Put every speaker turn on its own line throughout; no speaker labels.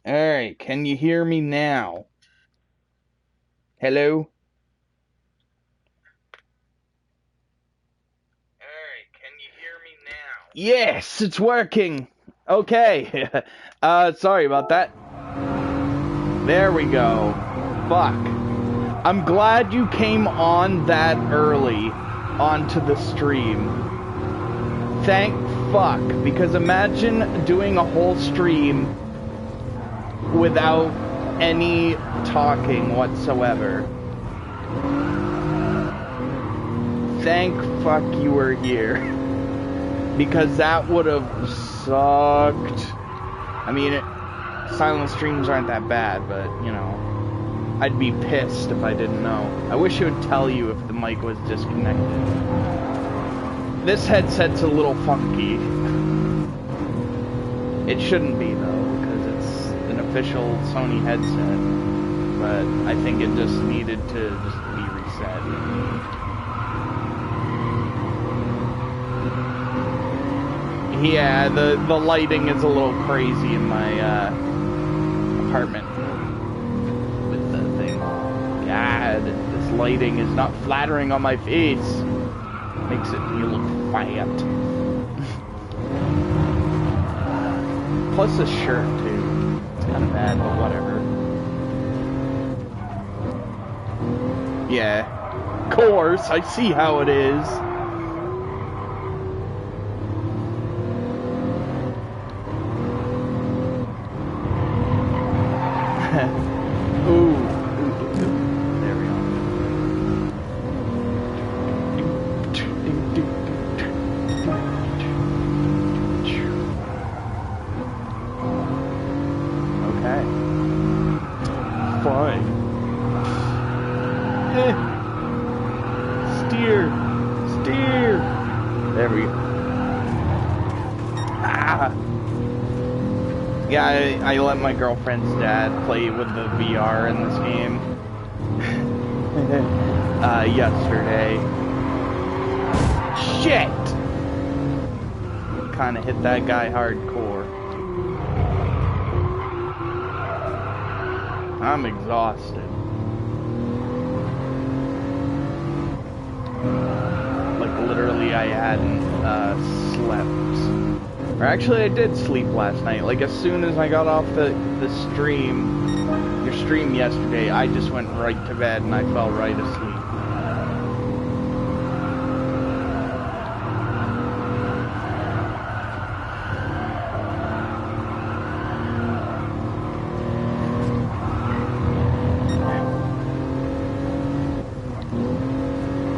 Alright, can you hear me now? Hello? Alright, can you hear me now? Yes, it's working! Okay. Sorry about that. There we go. Fuck. I'm glad you came on that early onto the stream. Thank fuck, because imagine doing a whole stream without any talking whatsoever. Thank fuck you were here. Because that would have sucked. I mean, silent streams aren't that bad, but, you know, I'd be pissed if I didn't know. I wish it would tell you if the mic was disconnected. This headset's a little funky. It shouldn't be, though, because it's an official Sony headset. But I think it just needed to just be reset. Yeah, the lighting is a little crazy in my apartment with the thing. God, this lighting is not flattering on my face. Makes me look fat. Plus the shirt too. It's kind of bad, but whatever. Yeah, of course, I see how it is. Ooh. There we go. Okay. Fine. Steer. There we go. Ah. Yeah, I let my girlfriend's dad play with the VR in this game yesterday. Shit! Kinda hit that guy hardcore. I'm exhausted. Like literally I hadn't slept. Or actually, I did sleep last night. Like, as soon as I got off the stream, your stream yesterday, I just went right to bed and I fell right asleep.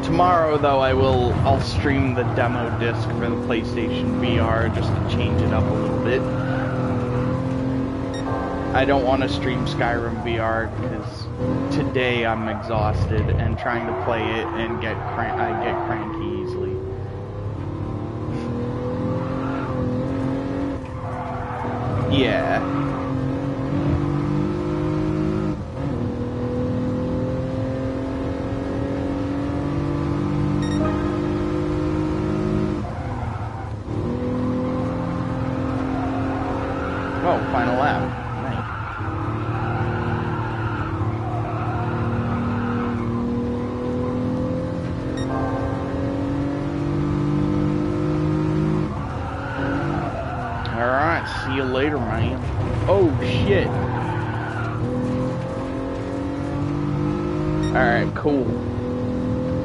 Tomorrow, though, I'll stream the demo disc for the PlayStation VR just to change it up a little bit. I don't want to stream Skyrim VR because today I'm exhausted and trying to play it and I get cranky easily. Yeah. Oh, final lap. Nice. Alright, see you later, man. Oh, shit. Alright, cool.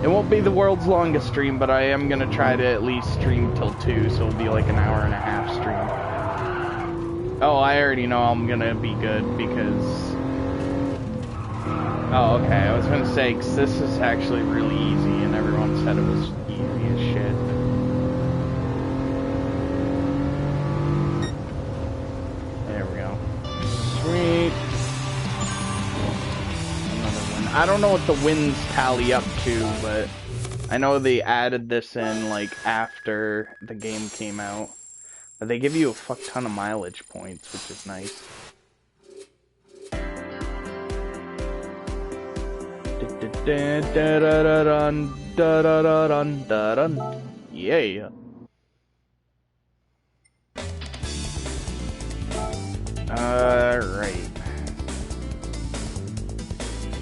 It won't be the world's longest stream, but I am gonna try to at least stream till 2, so it'll be like an hour and a half stream. Oh, I already know I'm gonna be good because... Oh, okay, I was gonna say, 'cause this is actually really easy and everyone said it was easy as shit. There we go. Sweet. Another win. I don't know what the wins tally up to, but I know they added this in, like, after the game came out. But they give you a fuck ton of mileage points, which is nice. Yeah. Right.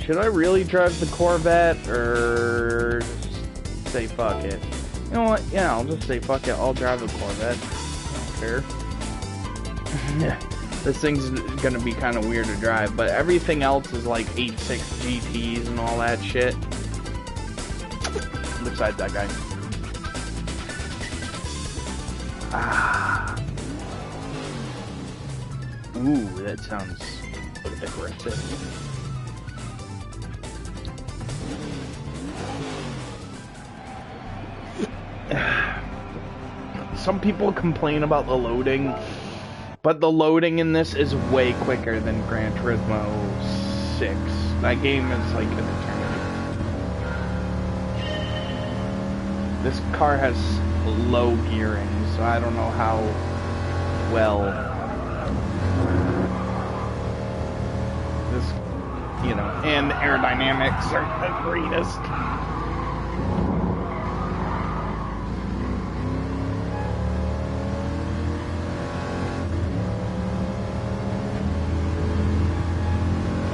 Should I really drive the Corvette, or just say fuck it? You know what? Yeah, I'll just say fuck it. I'll drive the Corvette. I don't care. This thing's gonna be kind of weird to drive, but everything else is like 8.6 GTs and all that shit. Besides that guy. Ah. Ooh, that sounds aggressive. Some people complain about the loading, but the loading in this is way quicker than Gran Turismo 6. That game is like an eternity. This car has low gearing, so I don't know how well this, you know, and the aerodynamics are the greatest.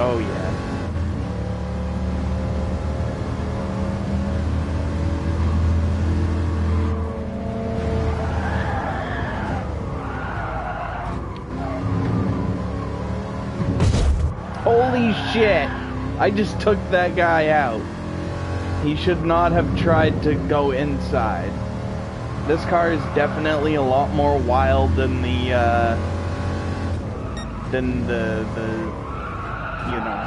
Oh yeah. Holy shit! I just took that guy out. He should not have tried to go inside. This car is definitely a lot more wild than the you know,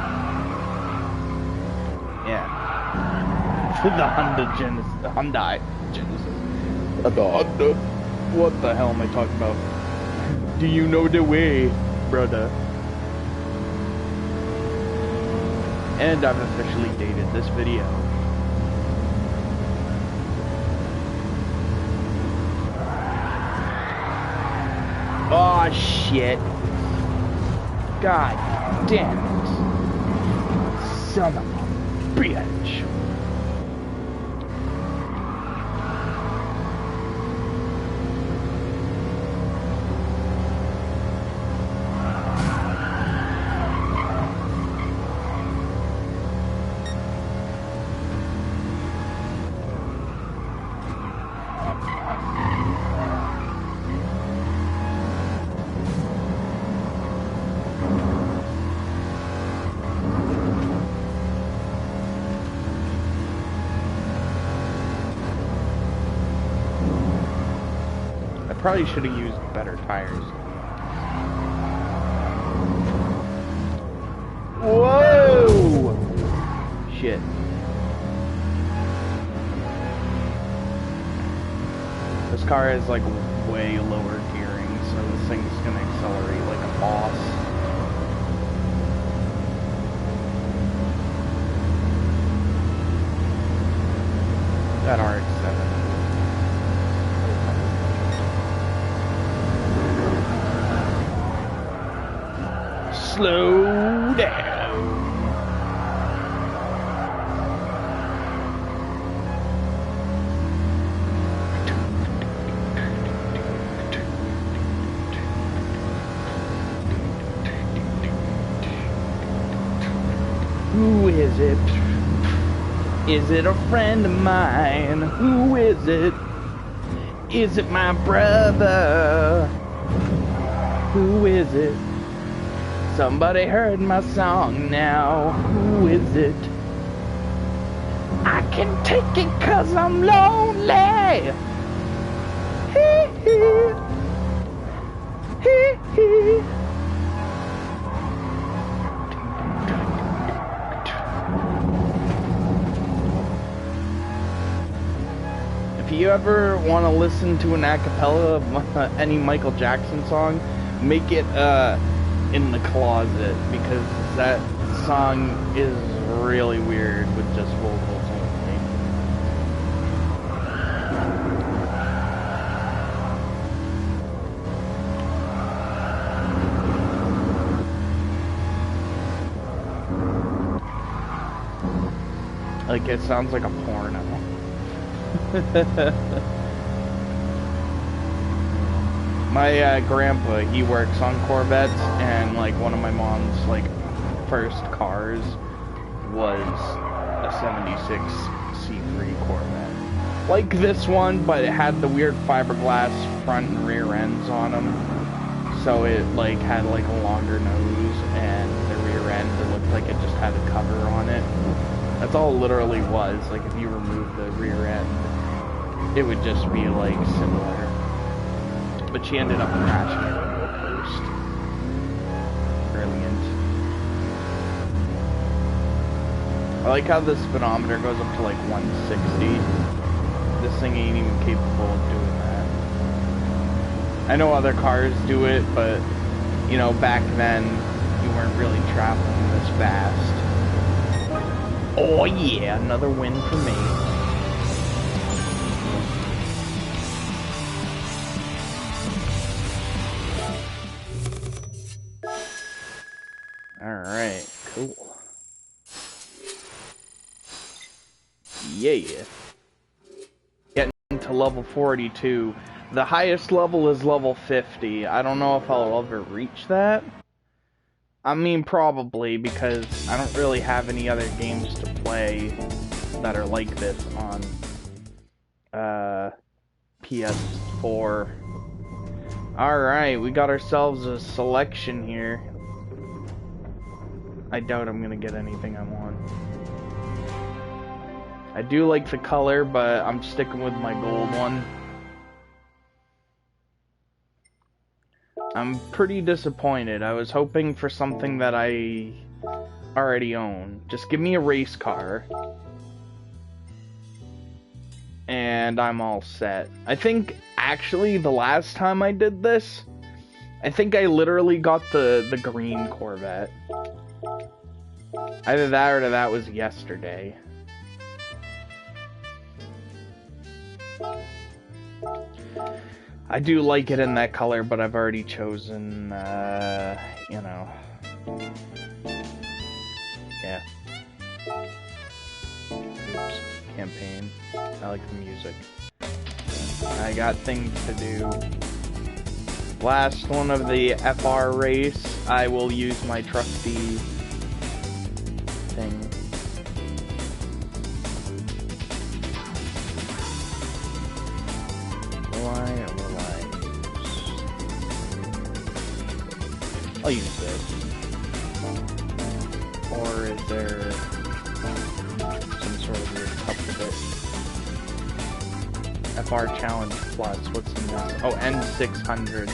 yeah, the Hyundai Genesis. The Honda. What the hell am I talking about? Do you know the way, brother? And I've officially dated this video. Oh shit. God damn it. Son of a bitch. Probably should have used better tires. Whoa! Shit. This car is like way lower gearing, so this thing's gonna accelerate like a boss. That RX-7. Slow down. Who is it? Is it a friend of mine? Who is it? Is it my brother? Who is it? Somebody heard my song now. Who is it? I can take it 'cause I'm lonely. Hee hee. Hee hee. If you ever want to listen to an acapella of any Michael Jackson song, make it in the closet, because that song is really weird with just vocals only. Like, it sounds like a porno. My grandpa, he works on Corvettes, and like one of my mom's like first cars was a 76 C3 Corvette. Like this one, but it had the weird fiberglass front and rear ends on them. So it like had like a longer nose, and the rear end, it looked like it just had a cover on it. That's all it literally was. Like if you remove the rear end, it would just be like similar. But she ended up crashing it into a post. Brilliant. I like how the speedometer goes up to like 160. This thing ain't even capable of doing that. I know other cars do it, but, you know, back then, you weren't really traveling this fast. Oh yeah, another win for me. Alright, cool. Yeah. Getting to level 42. The highest level is level 50. I don't know if I'll ever reach that. I mean, probably, because I don't really have any other games to play that are like this on PS4. Alright, we got ourselves a selection here. I doubt I'm gonna get anything I want. I do like the color, but I'm sticking with my gold one. I'm pretty disappointed. I was hoping for something that I already own. Just give me a race car. And I'm all set. I think, actually, the last time I did this, I think I literally got the green Corvette. Either that or that was yesterday. I do like it in that color, but I've already chosen, you know. Yeah. Oops. Campaign. I like the music. I got things to do. Last one of the FR race, I will use my trusty thing. I'll use this. Or is there some sort of weird cup with it? FR Challenge Plus, what's in this? Oh, N600.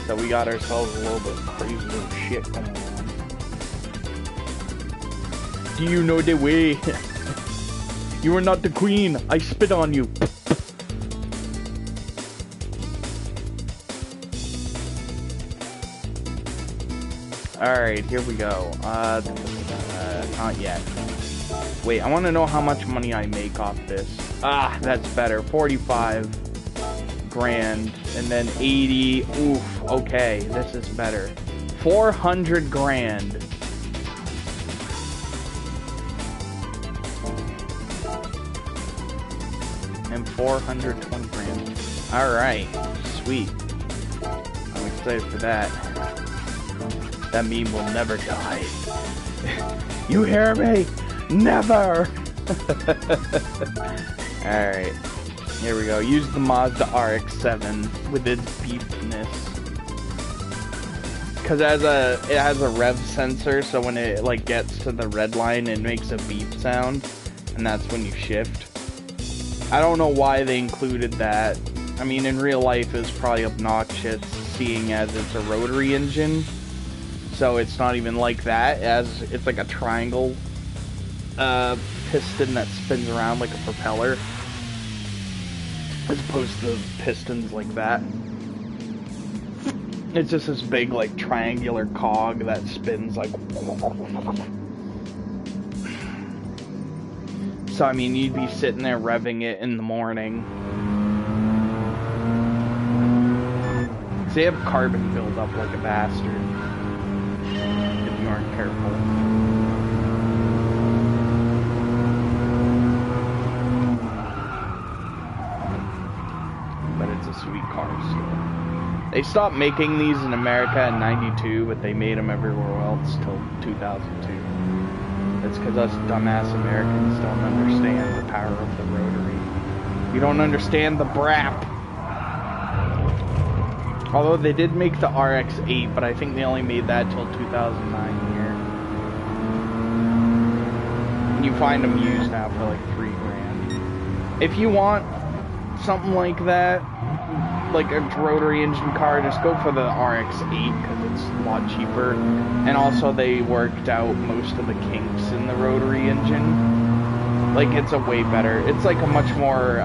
So we got ourselves a little bit crazy little shit going on. Do you know the way? You are not the queen. I spit on you. Alright, here we go. Not yet. Wait, I want to know how much money I make off this. Ah, that's better. 45 grand. And then 80. Oof, okay, this is better. 400 grand. And 420 grand. Alright, sweet. I'm excited for that. That meme will never die. You hear me? Never! Alright. Here we go. Use the Mazda RX-7 with its beepness. Because it has a rev sensor, so when it like gets to the red line, it makes a beep sound. And that's when you shift. I don't know why they included that. I mean, in real life, it's probably obnoxious, seeing as it's a rotary engine. So it's not even like that, as it's like a triangle piston that spins around like a propeller, as opposed to pistons like that. It's just this big like triangular cog that spins like. So I mean, you'd be sitting there revving it in the morning. They have carbon buildup like a bastard. If you aren't careful. But it's a sweet car still. They stopped making these in America in '92, but they made them everywhere else till 2002. That's because us dumbass Americans don't understand the power of the rotary. You don't understand the BRAP. Although they did make the RX-8, but I think they only made that till 2009 here. And you find them used now for like $3 grand. If you want something like that, like a rotary engine car, just go for the RX-8 because it's a lot cheaper. And also they worked out most of the kinks in the rotary engine. Like, it's a way better, it's like a much more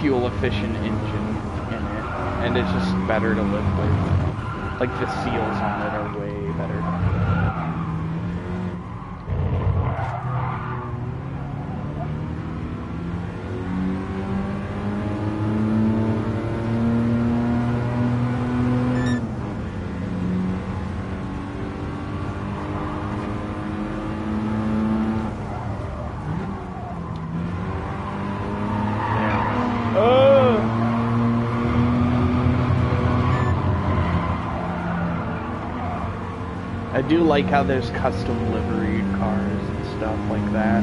fuel efficient engine in it. And it's just better to live with. Like, the seals on it are way better. I do like how there's custom livery cars and stuff like that.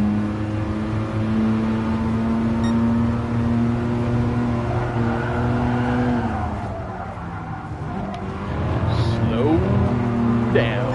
Slow down.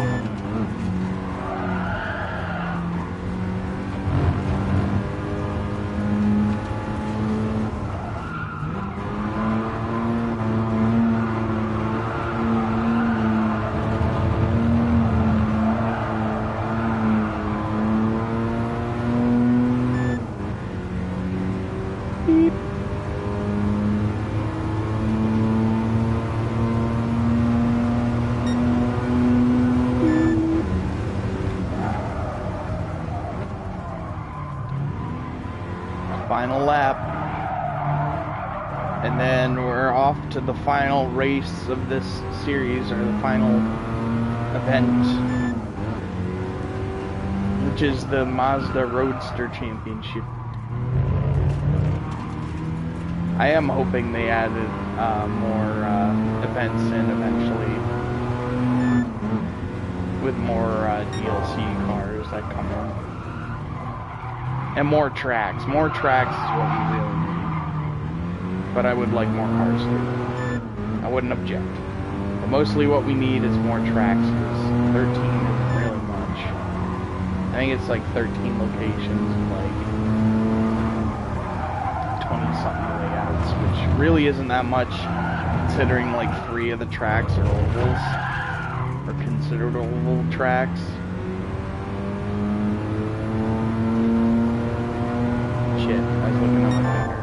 Final lap, and then we're off to the final race of this series, or the final event, which is the Mazda Roadster Championship. I am hoping they added more events in eventually, with more DLC cars that come in. And more tracks. More tracks is what we really need. But I would like more cars too. I wouldn't object. But mostly what we need is more tracks, because 13 isn't really much. I think it's like 13 locations and like 20-something layouts, which really isn't that much, considering like 3 of the tracks are ovals, or considered oval tracks. Shit, I was looking at my finger.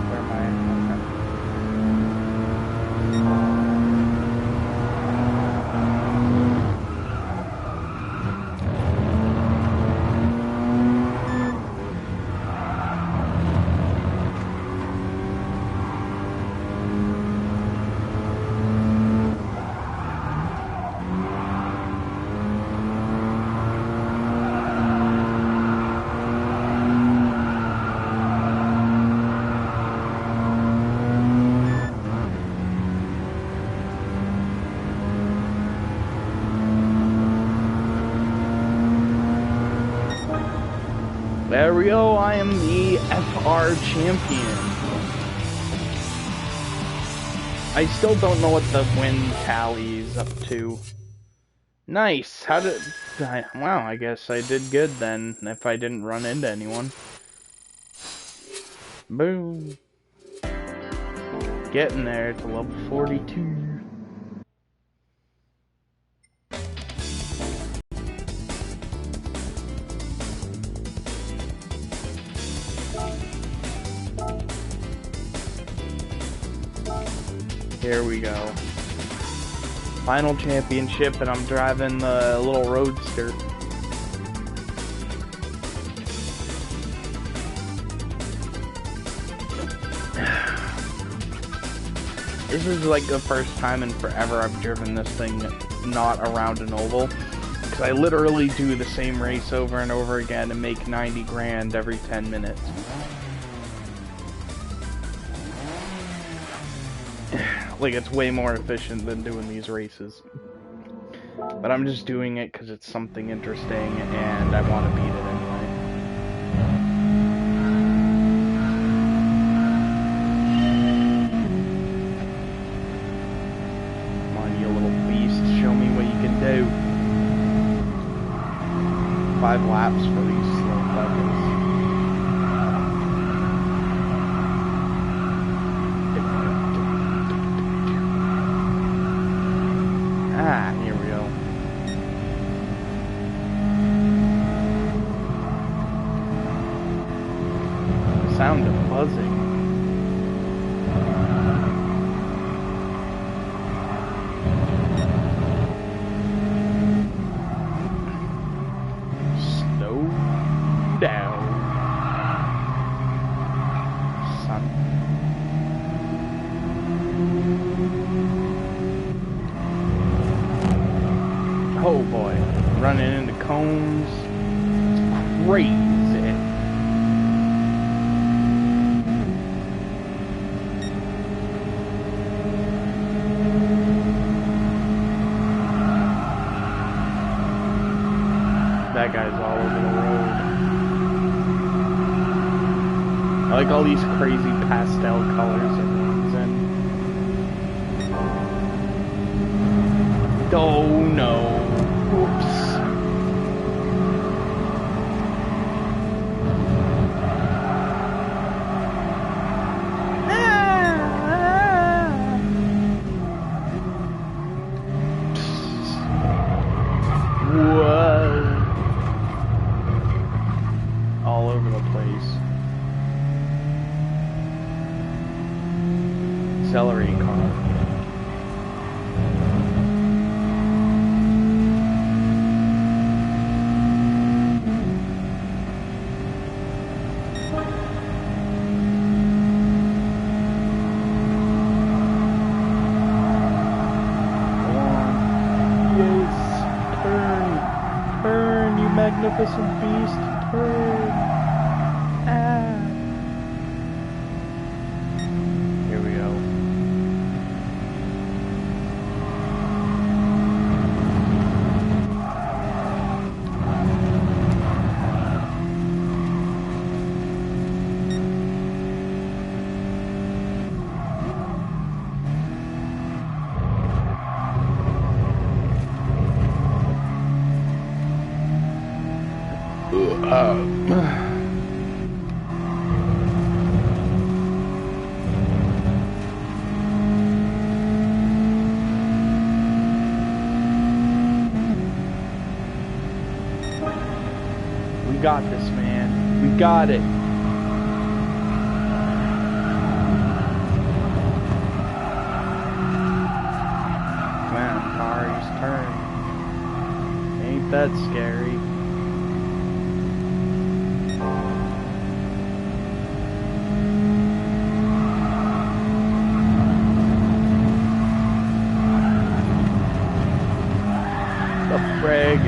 Where am I? There we go, I am the FR champion. I still don't know what the win tally is up to. Nice, wow, I guess I did good then, if I didn't run into anyone. Boom. Getting there to level 42. Here we go. Final championship, and I'm driving the little roadster. This is like the first time in forever I've driven this thing not around an oval. Because I literally do the same race over and over again and make 90 grand every 10 minutes. Like, it's way more efficient than doing these races. But I'm just doing it because it's something interesting and I want to beat it anyway. Come on, you little beast. Show me what you can do. 5 laps for these slow buckets. Ah, here we go. Sound of buzzing. Slow down, son. Oh boy, running into cones. It's crazy. That guy's all over the road. I like all these crazy pastel colors everyone's in. Oh no. Oops. All over the place. Celery car. Go on. Yes. Turn. Turn, you magnificent beast. Turn. Ah. Here we go. We got this, man. We got it. Come on, cars, turn. Ain't that scary? The frig.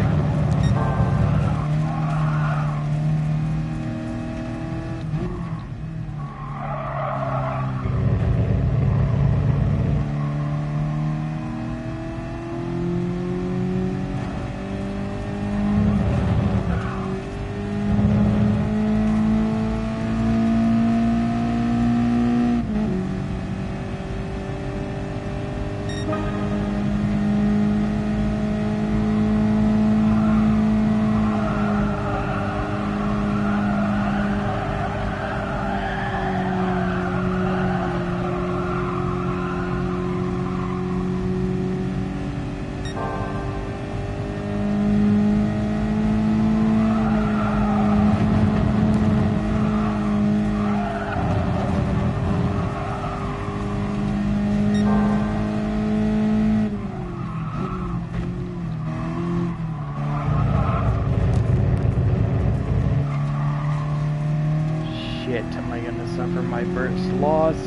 Shit, am I gonna suffer my first loss?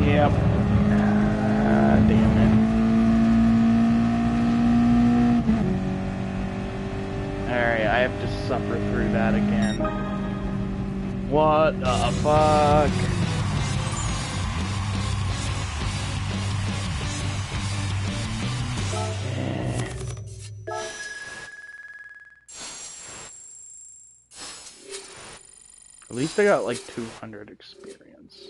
Yep. Damn it. Alright, I have to suffer through that again. What the fuck? At least I got like 200 experience.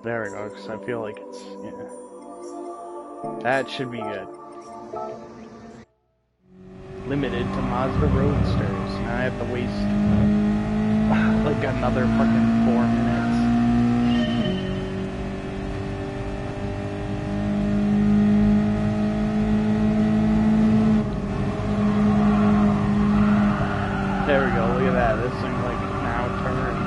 There we go, because I feel like it's, yeah. That should be good. Limited to Mazda Roadsters. Now I have to waste like another fucking 4 minutes. There we go, look at that. This thing like now turns.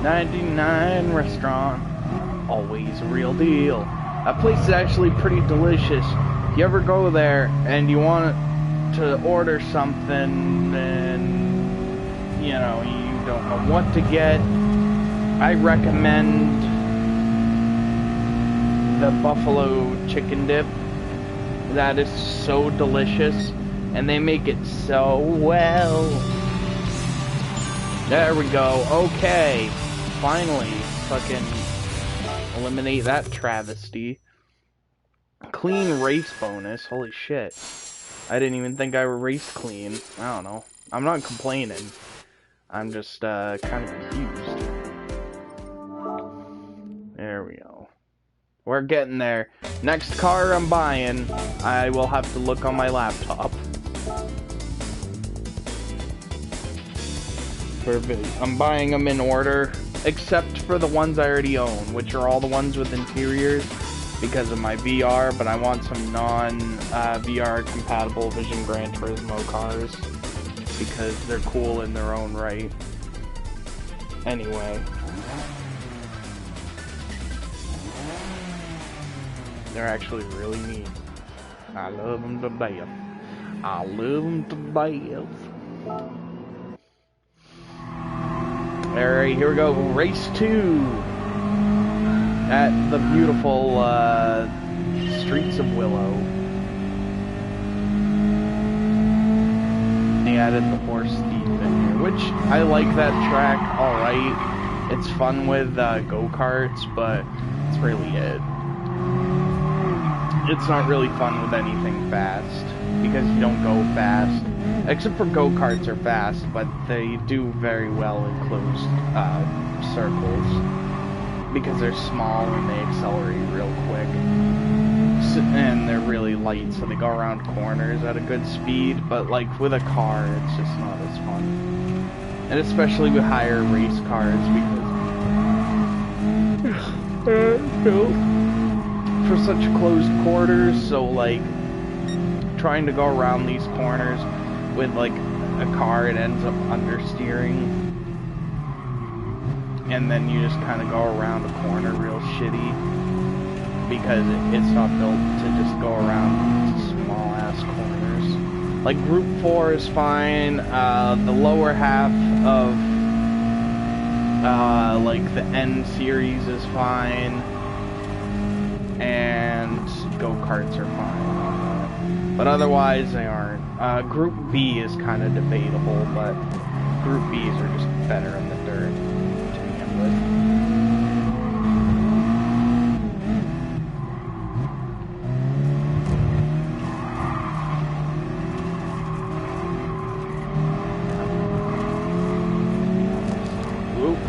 99 restaurant. Always a real deal. That place is actually pretty delicious. If you ever go there and you want to order something and, you know, you don't know what to get, I recommend the buffalo chicken dip. That is so delicious, and they make it so well. There we go. Okay, finally, fucking eliminate that travesty. Clean race bonus. Holy shit. I didn't even think I raced clean. I don't know. I'm not complaining. I'm just kind of confused. There we go. We're getting there. Next car I'm buying, I will have to look on my laptop. I'm buying them in order, except for the ones I already own, which are all the ones with interiors because of my VR, but I want some non-VR compatible Vision Gran Turismo cars because they're cool in their own right. Anyway. They're actually really neat. I love them to death. I love them to death. Alright, here we go. Race 2 at the beautiful streets of Willow. They added the horse thief in here, which I like that track. Alright, it's fun with go-karts, but it's really it. It's not really fun with anything fast, because you don't go fast. Except for go-karts are fast, but they do very well in closed circles. Because they're small and they accelerate real quick. And they're really light, so they go around corners at a good speed, but like with a car, it's just not as fun. And especially with higher race cars, because for such closed quarters, so like trying to go around these corners with like a car, it ends up understeering, and then you just kind of go around a corner real shitty because it's not built to just go around small ass corners. Like Group 4 is fine. The lower half of like the N series is fine. And go-karts are fine. But otherwise, they aren't. Group B is kind of debatable, but Group Bs are just better in the dirt to begin with.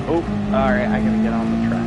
Oh, alright, I gotta get on the track.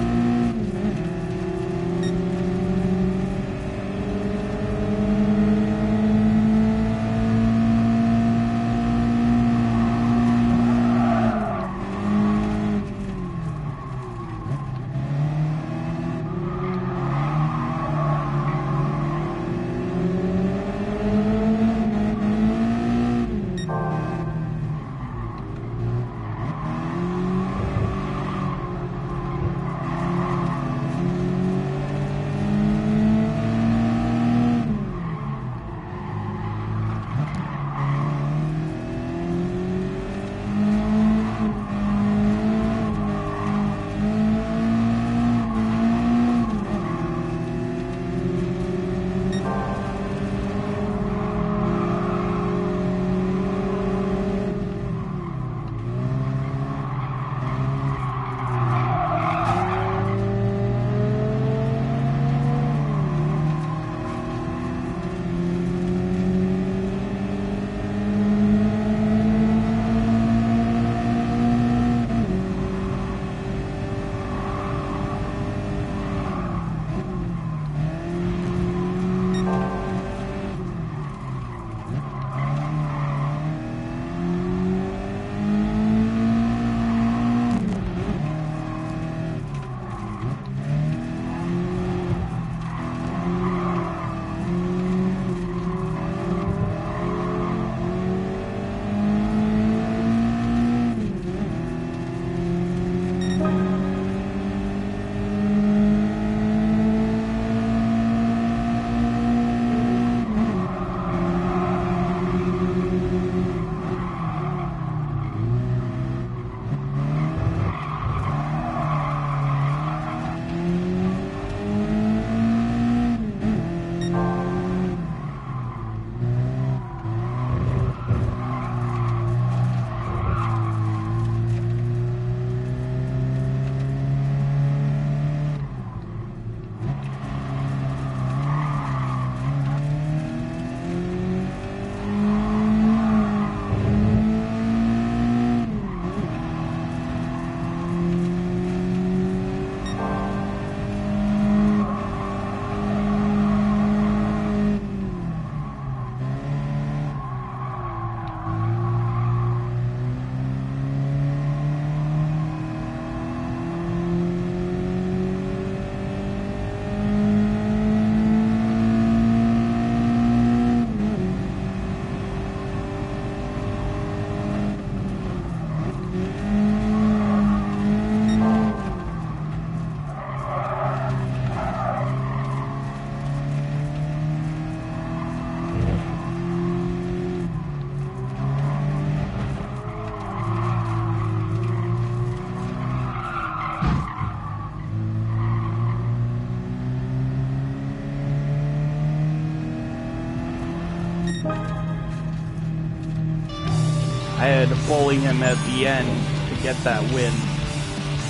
I had to bully him at the end to get that win.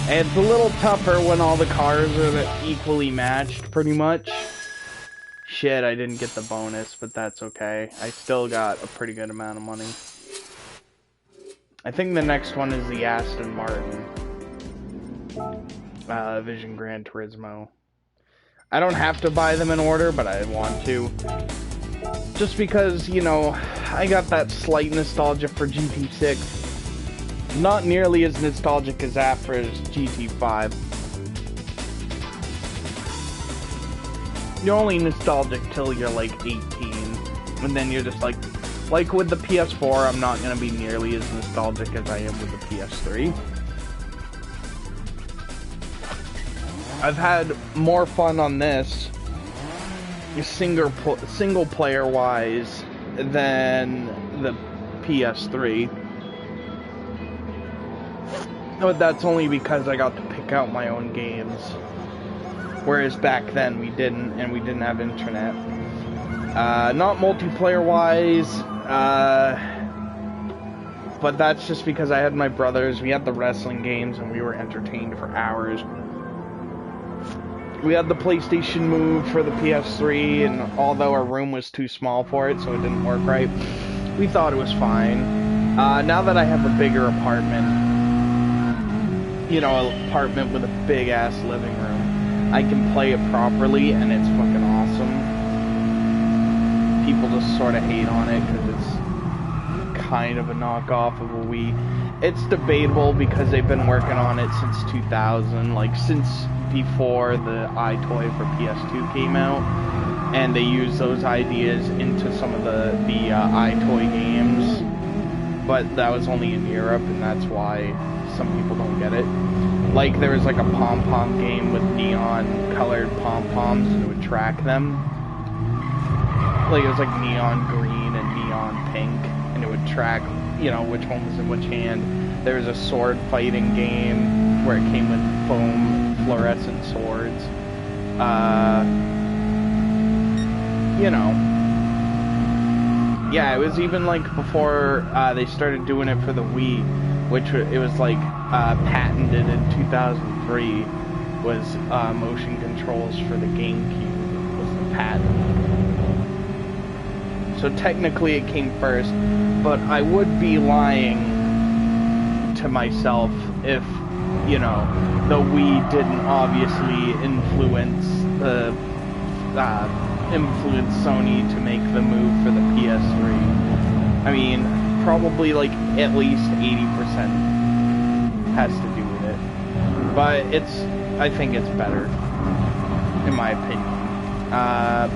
And it's a little tougher when all the cars are equally matched, pretty much. Shit, I didn't get the bonus, but that's okay. I still got a pretty good amount of money. I think the next one is the Aston Martin. Vision Gran Turismo. I don't have to buy them in order, but I want to. Just because, you know, I got that slight nostalgia for GT6. Not nearly as nostalgic as that for GT5. You're only nostalgic till you're like 18. And then you're just like with the PS4, I'm not going to be nearly as nostalgic as I am with the PS3. I've had more fun on this, single player wise, than the PS3. But that's only because I got to pick out my own games. Whereas back then we didn't, and we didn't have internet. Not multiplayer wise, but that's just because I had my brothers, we had the wrestling games, and we were entertained for hours. We had the PlayStation Move for the PS3, and although our room was too small for it, so it didn't work right, we thought it was fine. Now that I have a bigger apartment, you know, an apartment with a big-ass living room, I can play it properly, and it's fucking awesome. People just sort of hate on it, because it's kind of a knockoff of a Wii. It's debatable, because they've been working on it since 2000, like, since before the iToy for PS2 came out, and they used those ideas into some of the iToy games, but that was only in Europe, and that's why some people don't get it. Like, there was like a pom-pom game with neon-colored pom-poms, and it would track them. Like, it was like neon green and neon pink, and it would track, you know, which one was in which hand. There was a sword fighting game where it came with foam fluorescent swords. You know. Yeah, it was even like before they started doing it for the Wii, which it was like patented in 2003, was motion controls for the GameCube was the patent. So technically it came first, but I would be lying to myself if, you know, the Wii didn't obviously influence Sony to make the move for the PS3. I mean, probably like at least 80% has to do with it. But I think it's better, in my opinion.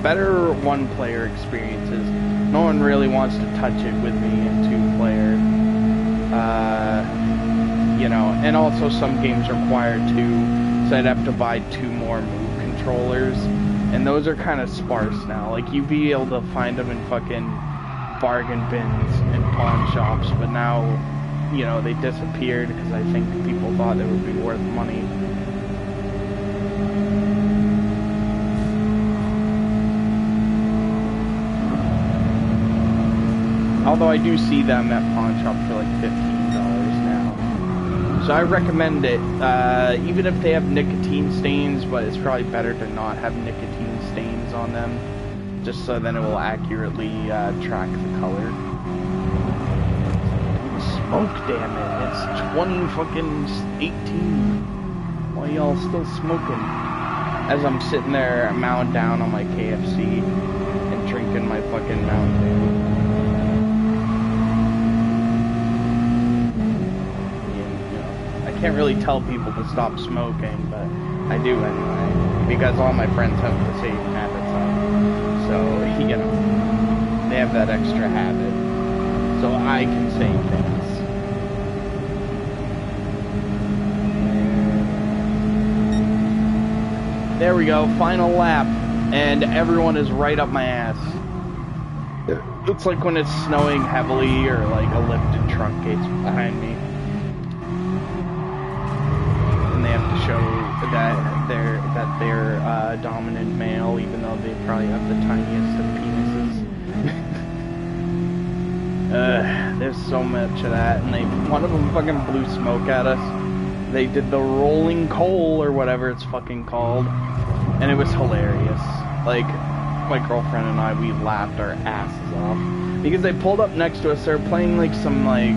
Better one-player experiences. No one really wants to touch it with me in two-player. You know, and also some games require two, so I'd have to buy 2 more Move controllers, and those are kind of sparse now. Like, you'd be able to find them in fucking bargain bins and pawn shops, but now, you know, they disappeared because I think people thought it would be worth money. Although I do see them at pawn shop for like $15 now. So I recommend it, even if they have nicotine stains, but it's probably better to not have nicotine stains on them, just so then it will accurately track the color. Smoke, damn it, it's 18. Why y'all still smoking? As I'm sitting there mowing down on my KFC and drinking my fucking Mountain Dew. Can't really tell people to stop smoking, but I do anyway, because all my friends have the same habits on. So, you know, they have that extra habit, so I can say things. There we go, final lap, and everyone is right up my ass. It's like when it's snowing heavily, or like a lifted truck gates behind me. Show that they're dominant male, even though they probably have the tiniest of penises. There's so much of that, and one of them fucking blew smoke at us. They did the rolling coal or whatever it's fucking called, and it was hilarious. Like, my girlfriend and I, we laughed our asses off because they pulled up next to us. They were playing like some like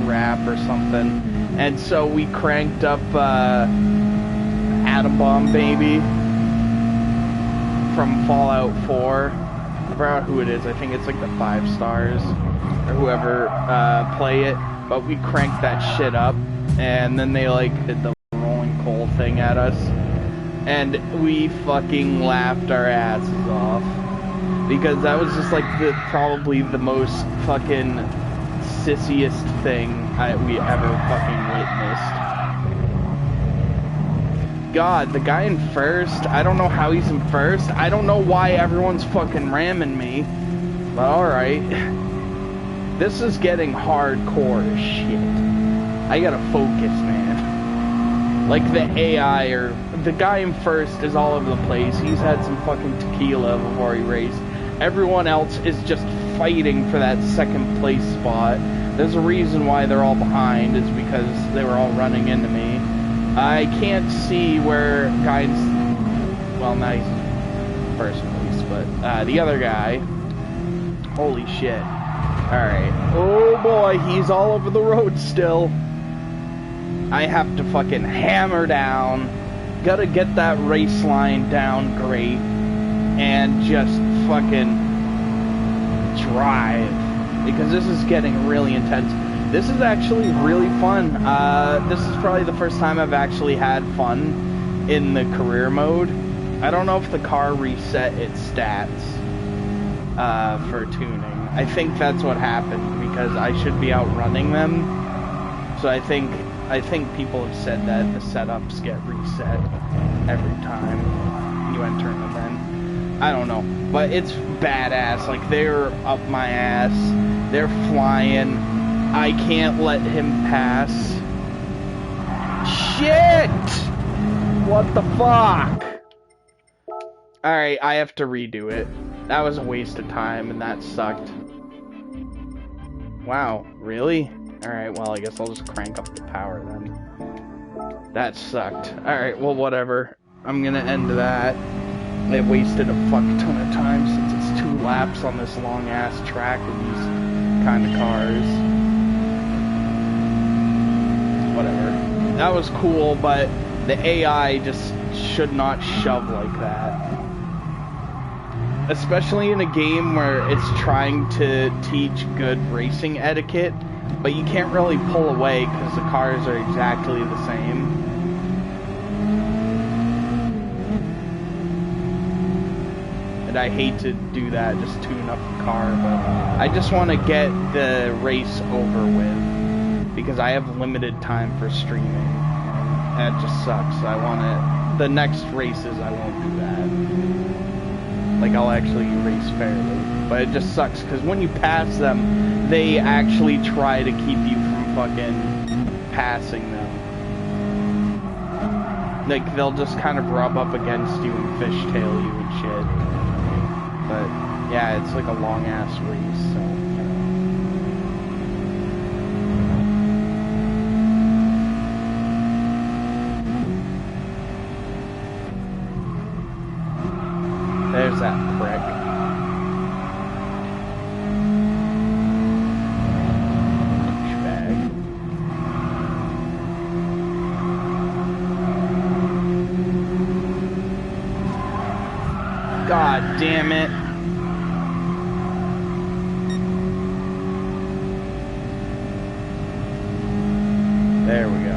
rap or something, and so we cranked up Atom Bomb Baby from Fallout 4. I forgot who it is. I think it's like the 5 Stars or whoever play it, but we cranked that shit up, and then they like did the rolling coal thing at us, and we fucking laughed our asses off because that was just like probably the most fucking sissiest thing we ever fucking witnessed. God, the guy in first, I don't know how he's in first. I don't know why everyone's fucking ramming me, but alright. This is getting hardcore as shit. I gotta focus, man. Like the AI or the guy in first is all over the place. He's had some fucking tequila before he raced. Everyone else is just fighting for that second place spot. There's a reason why they're all behind, is because they were all running into me. I can't see where guys, well, now he's in first place, but the other guy, holy shit. Alright, oh boy, he's all over the road still. I have to fucking hammer down, gotta get that race line down great, and just fucking drive, because this is getting really intense. This is actually really fun. This is probably the first time I've actually had fun in the career mode. I don't know if the car reset its stats for tuning. I think that's what happened, because I should be outrunning them. So I think people have said that the setups get reset every time you enter an event. I don't know, but it's badass. Like, they're up my ass. They're flying. I can't let him pass. Shit! What the fuck? Alright, I have to redo it. That was a waste of time, and that sucked. Wow, really? Alright, well, I guess I'll just crank up the power then. That sucked. Alright, well, whatever. I'm gonna end that. I wasted a fuck ton of time since it's 2 laps on this long-ass track with these kind of cars. Whatever. That was cool, but the AI just should not shove like that. Especially in a game where it's trying to teach good racing etiquette, but you can't really pull away because the cars are exactly the same. And I hate to do that, just tune up the car, but I just want to get the race over with, because I have limited time for streaming, and that just sucks. I want to, the next races I won't do that. Like, I'll actually race fairly, but it just sucks, because when you pass them, they actually try to keep you from fucking passing them. Like, they'll just kind of rub up against you and fishtail you and shit. But, yeah, it's like a long-ass race, so... There's that prick. Douchebag. God damn it. There we go.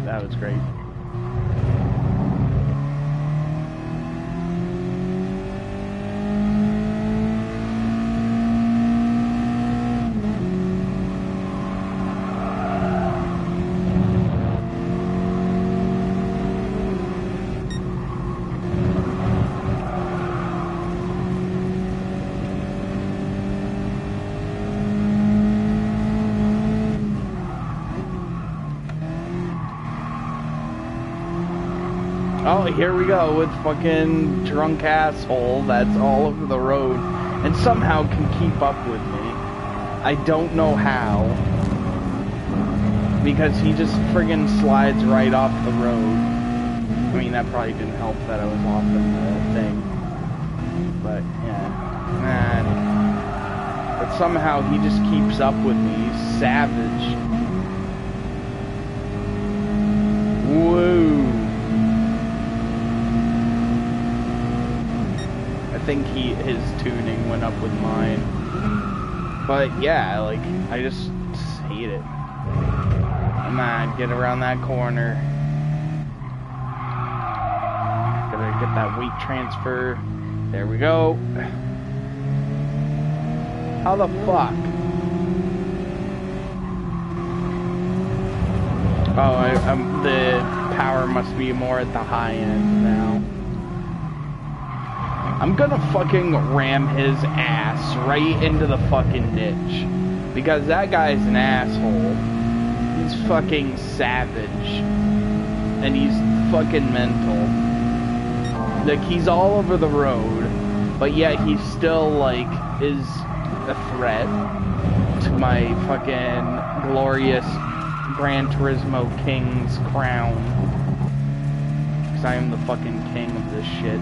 That was great. Oh, here we go with fucking drunk asshole that's all over the road and somehow can keep up with me. I don't know how. Because he just friggin' slides right off the road. I mean, that probably didn't help that I was off in the thing. But, yeah. Man. But somehow he just keeps up with me. He's savage. Whoa. I think his tuning went up with mine. But yeah, like, I just hate it. Come on, get around that corner. Gotta get that weight transfer. There we go. How the fuck? Oh, the power must be more at the high end now. I'm gonna fucking ram his ass right into the fucking ditch. Because that guy's an asshole. He's fucking savage. And he's fucking mental. Like, he's all over the road. But yet he still, like, is a threat to my fucking glorious Gran Turismo King's crown. Because I am the fucking king of this shit.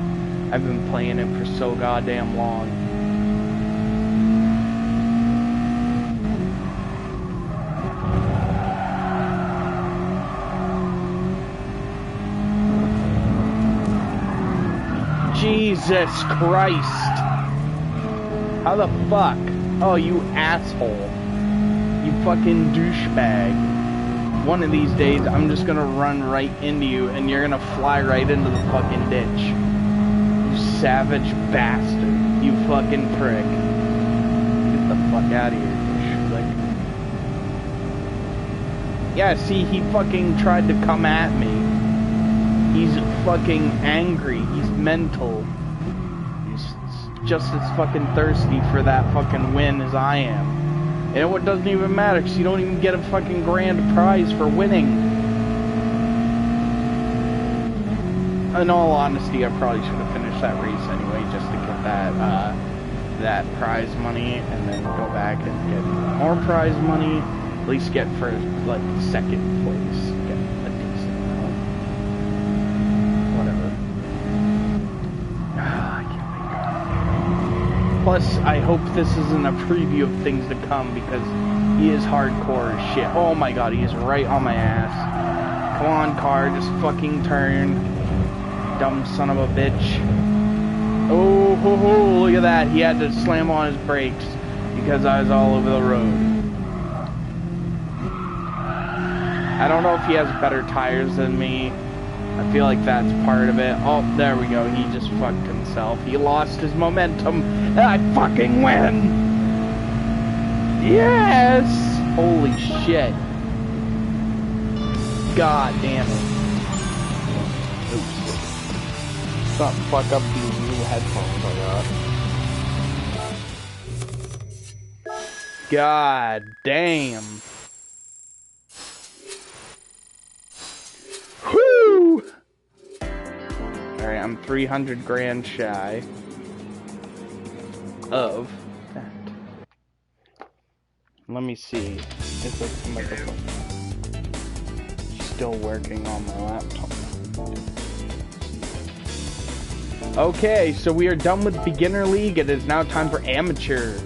I've been playing it for so goddamn long. Jesus Christ! How the fuck? Oh, you asshole. You fucking douchebag. One of these days, I'm just gonna run right into you and you're gonna fly right into the fucking ditch. Savage bastard, you fucking prick. Get the fuck out of here, like. Yeah, see, he fucking tried to come at me. He's fucking angry, he's mental. He's just as fucking thirsty for that fucking win as I am. And it doesn't even matter, because you don't even get a fucking grand prize for winning. In all honesty, I probably should have finished that race anyway, just to get that prize money, and then go back and get more prize money. At least get first, like, second place, get a decent amount. Whatever. I can't wait. Plus, I hope this isn't a preview of things to come, because he is hardcore as shit. Oh my god, he is right on my ass. Come on, car, just fucking turn. Dumb son of a bitch. Oh, ho, ho, look at that. He had to slam on his brakes because I was all over the road. I don't know if he has better tires than me. I feel like that's part of it. Oh, there we go. He just fucked himself. He lost his momentum and I fucking win. Yes! Holy shit. God damn it. Not fuck up these new headphones I got. God damn. Whoo! Alright, I'm 300 grand shy of that. Let me see. Is this microphone still working on my laptop? Okay, so we are done with Beginner League. It is now time for Amateur.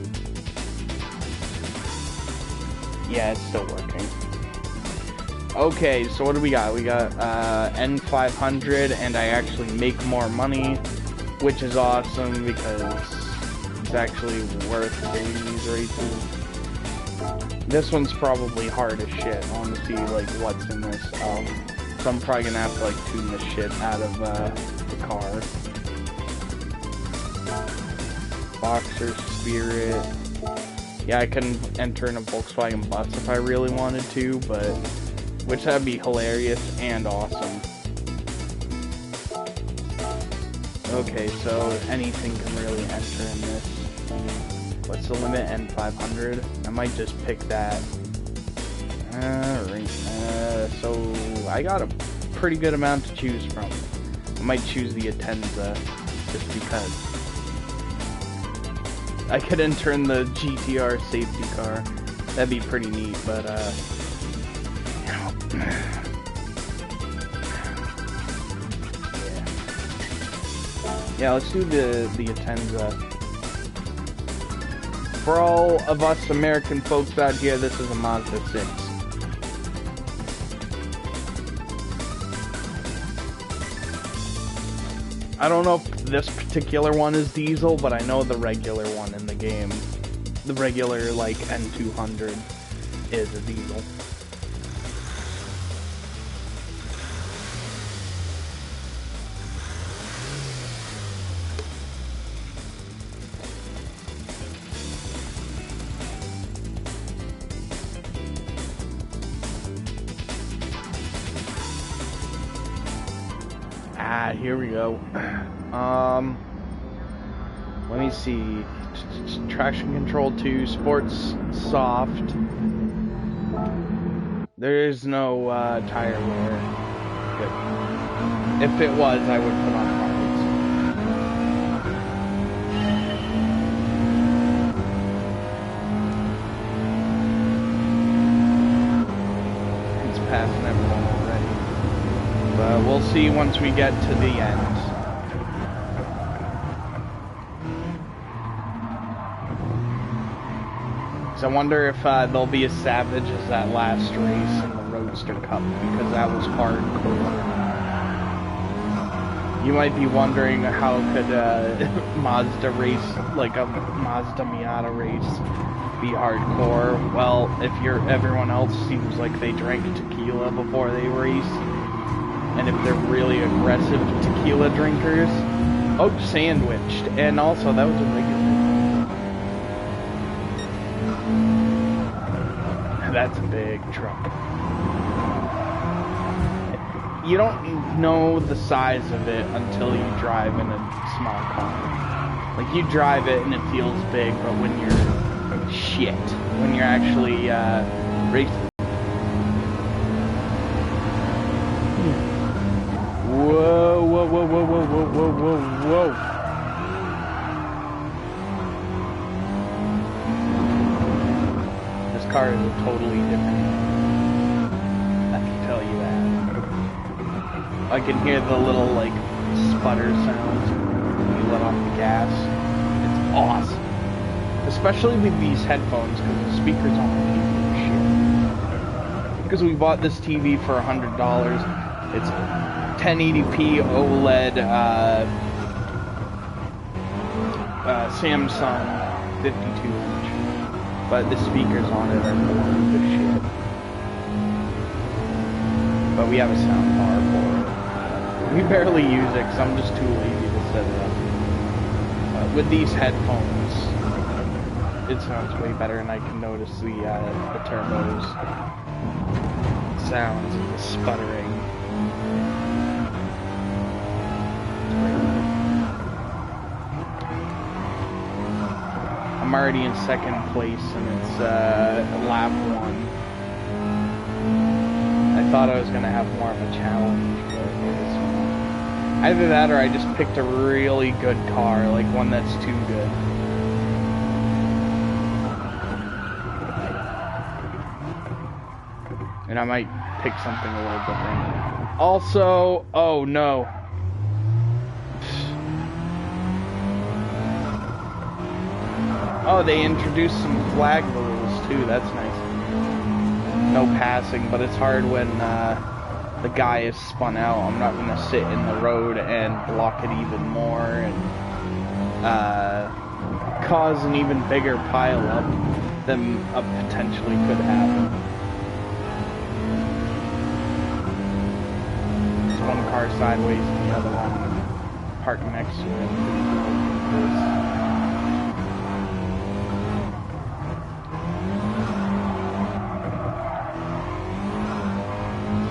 Yeah, it's still working. Okay, so what do we got? We got N500, and I actually make more money, which is awesome because it's actually worth getting these races. This one's probably hard as shit. I want to see like what's in this. So I'm probably gonna have to like tune the shit out of the car. Boxer, Spirit. Yeah, I couldn't enter in a Volkswagen bus if I really wanted to, but which that'd be hilarious and awesome. Okay, so anything can really enter in this. What's the limit? N500. I might just pick that. Alright. So I got a pretty good amount to choose from. I might choose the Atenza, just because. I could enter in the GTR safety car. That'd be pretty neat, but, yeah, let's do the Atenza. For all of us American folks out here, this is a Mazda 6. I don't know if this particular one is diesel, but I know the regular one in the game, the regular, like, N200 is a diesel. Here we go. Let me see. Traction control 2, sports soft. There is no tire wear. But if it was, I would put on hards. It's passing everyone already. But we'll see once we get to the end. So I wonder if they'll be as savage as that last race in the Roadster Cup, because that was hardcore. You might be wondering how could Mazda race, like a Mazda Miata race, be hardcore. Well, if everyone else seems like they drank tequila before they race, and if they're really aggressive tequila drinkers. Oh, sandwiched. And also, that was a regular. That's a big truck. You don't know the size of it until you drive in a small car. Like, you drive it and it feels big, but when you're actually racing. Whoa, whoa, whoa, whoa, whoa, whoa, whoa, whoa, whoa. This car is totally different. I can tell you that. I can hear the little, like, sputter sounds when you let off the gas. It's awesome. Especially with these headphones, because the speakers on the TV are shit. Because we bought this TV for $100. It's 1080p OLED Samsung 52-inch, but the speakers on it are more of the shit. But we have a sound bar for it. We barely use it because I'm just too lazy to set it up. With these headphones, it sounds way better, and I can notice the turbos sounds and the sputtering. I'm already in second place, and it's lap 1. I thought I was going to have more of a challenge, but it's not. Either that or I just picked a really good car, like one that's too good. And I might pick something a little different. Also, oh no. Oh, they introduced some flag rules too, that's nice. No passing, but it's hard when the guy is spun out. I'm not going to sit in the road and block it even more and cause an even bigger pile-up than potentially could happen. There's one car sideways and the other one parked next to it.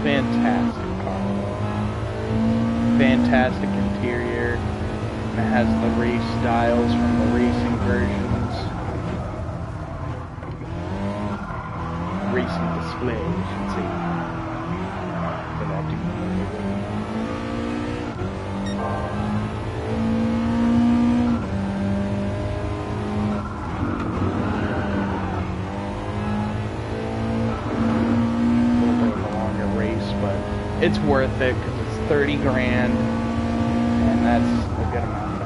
Fantastic car. Fantastic interior. And it has the race dials from the racing versions. Racing display, you should say. For that it's worth it because it's 30 grand, and that's a good amount of money.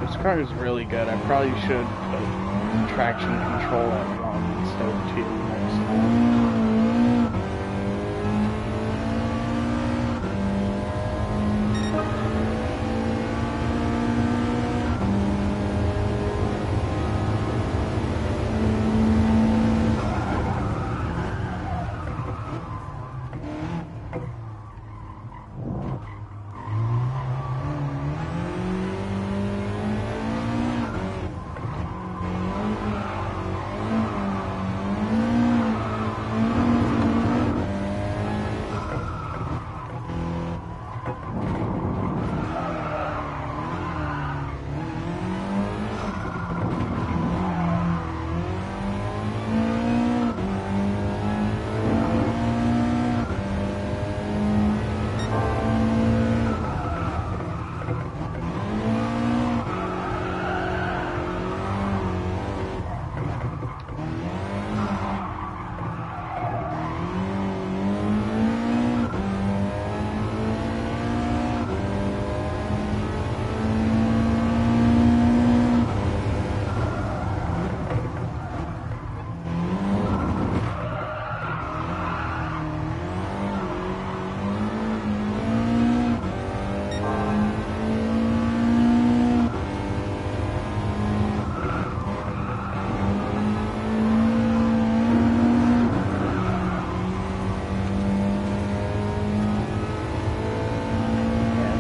This car is really good. I probably should put traction control at 1 instead of 2 next time.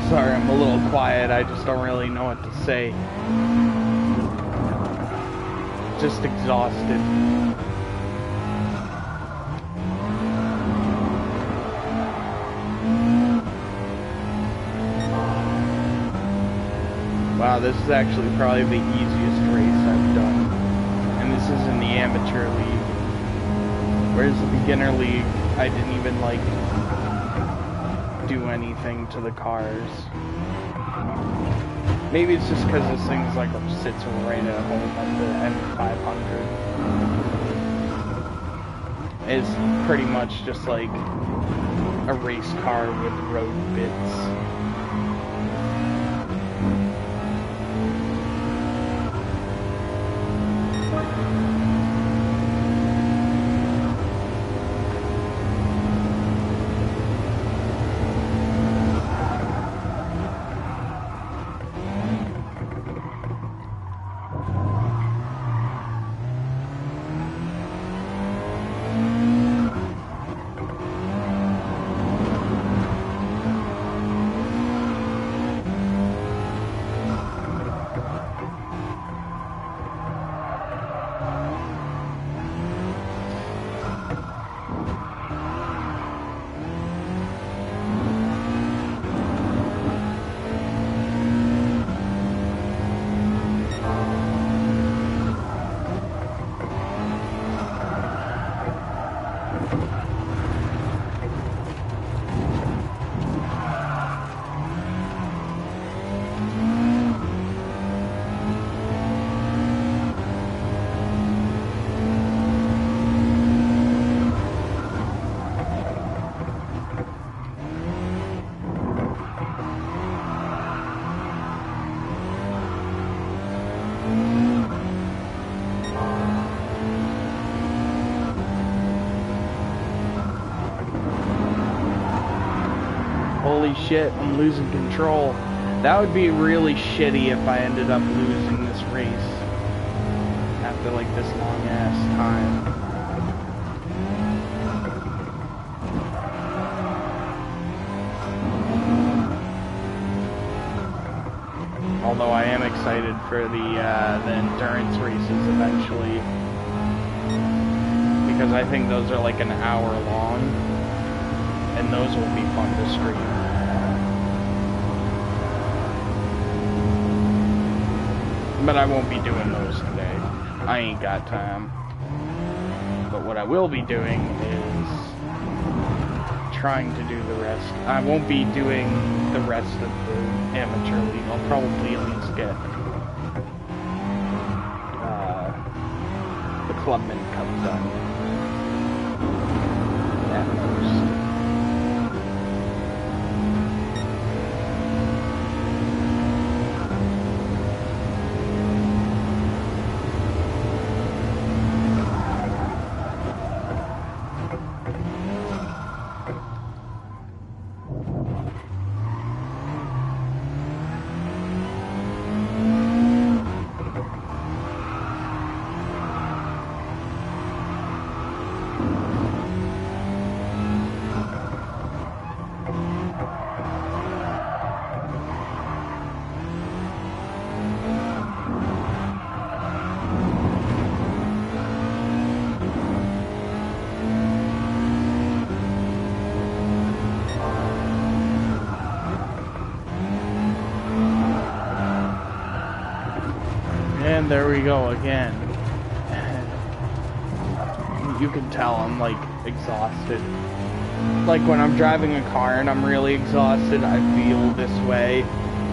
Sorry, I'm a little quiet. I just don't really know what to say. Just exhausted. Wow, this is actually probably the easiest race I've done. And this is in the amateur league. Whereas the beginner league, I didn't even like do anything to the cars. Maybe it's just because this thing's like sits right at home at the M500. It's pretty much just like a race car with road bits. Holy shit, I'm losing control. That would be really shitty if I ended up losing this race after like this long ass time. I'll Although I am excited for the endurance races eventually. Because I think those are like an hour long. And those will be fun to stream. But I won't be doing those today. I ain't got time. But what I will be doing is trying to do the rest. I won't be doing the rest of the amateur league. I'll probably at least get the Clubman Cup done. At most. And there we go again. You can tell I'm like exhausted. Like when I'm driving a car and I'm really exhausted, I feel this way.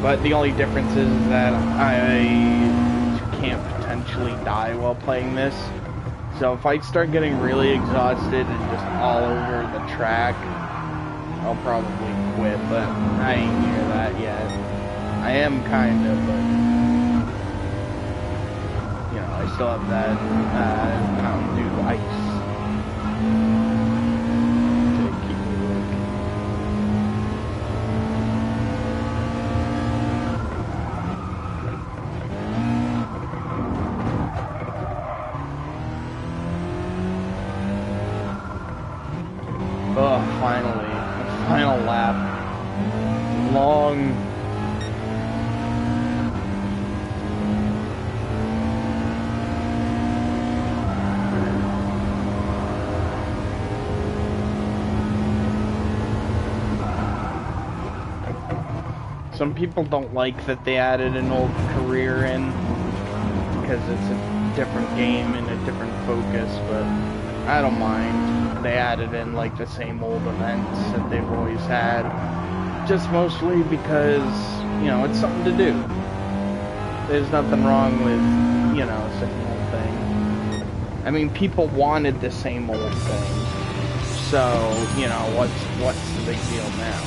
But the only difference is that I can't potentially die while playing this. So if I start getting really exhausted and just all over the track, I'll probably quit, but I ain't near that yet. I am kind of, but you know, I still have that Mountain Dew ice to keep me awake. Oh, finally. Final lap. Long. Some people don't like that they added an old career in because it's a different game and a different focus, but I don't mind. They added in like the same old events that they've always had, just mostly because, you know, it's something to do. There's nothing wrong with, you know, same old thing. I mean, people wanted the same old thing, so, you know, what's the big deal now?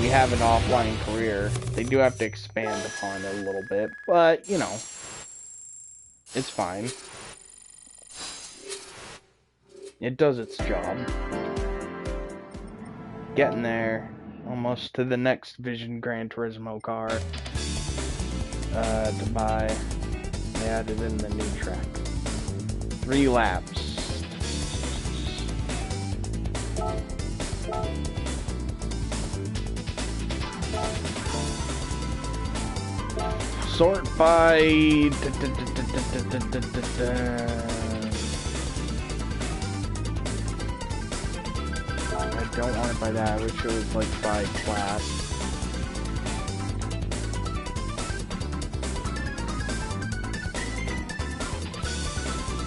We have an offline career. They do have to expand upon it a little bit, but, you know, it's fine. It does its job. Getting there. Almost to the next Vision Gran Turismo car to buy. They added in the new track. 3 laps. Sort by... I don't want it by that. I wish it was like by class.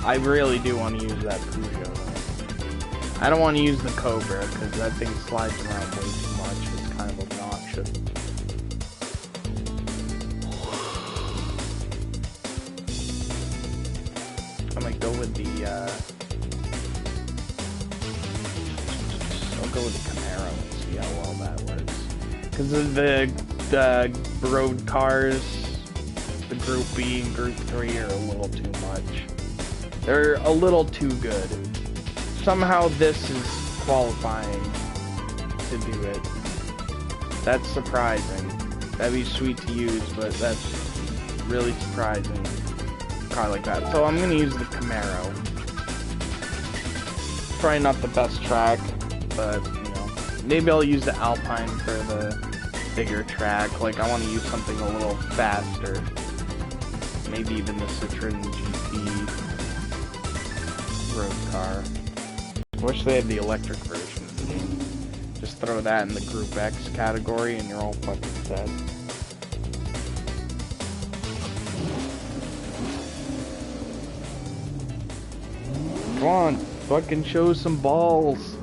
I really do want to use that Peugeot though. I don't want to use the Cobra because that thing slides around way too much. It's kind of obnoxious. I'm gonna go with the I'll go with the Camaro and see how well that works. Because the road cars, the Group B and Group 3 are a little too much. They're a little too good. Somehow this is qualifying to do it. That's surprising. That'd be sweet to use, but that's really surprising. A car like that. So I'm gonna use the Camaro. Probably not the best track, but you know, maybe I'll use the Alpine for the bigger track. Like, I want to use something a little faster. Maybe even the Citroen GT road car. I wish they had the electric version of the game. Just throw that in the Group X category and you're all fucking set. Come on, fucking show some balls.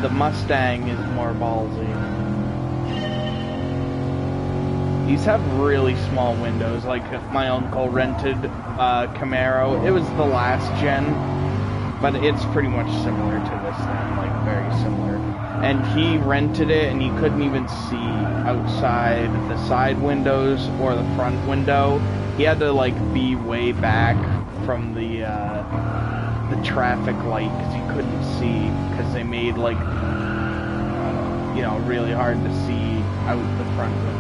The Mustang is more ballsy. These have really small windows. Like, my uncle rented Camaro. It was the last gen, but it's pretty much similar to this thing, like very similar. And he rented it, and he couldn't even see outside the side windows or the front window. He had to like be way back from the traffic light because he couldn't see, because they made like you know, really hard to see out the front window.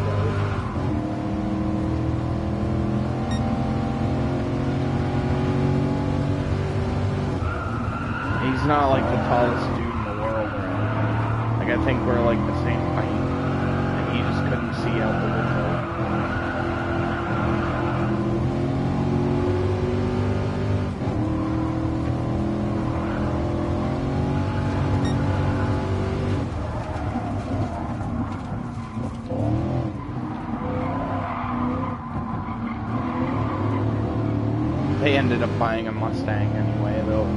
He's not like the tallest dude in the world or anything. Like, I think we're like the same height, and he just couldn't see out the window. They ended up buying a Mustang anyway, though.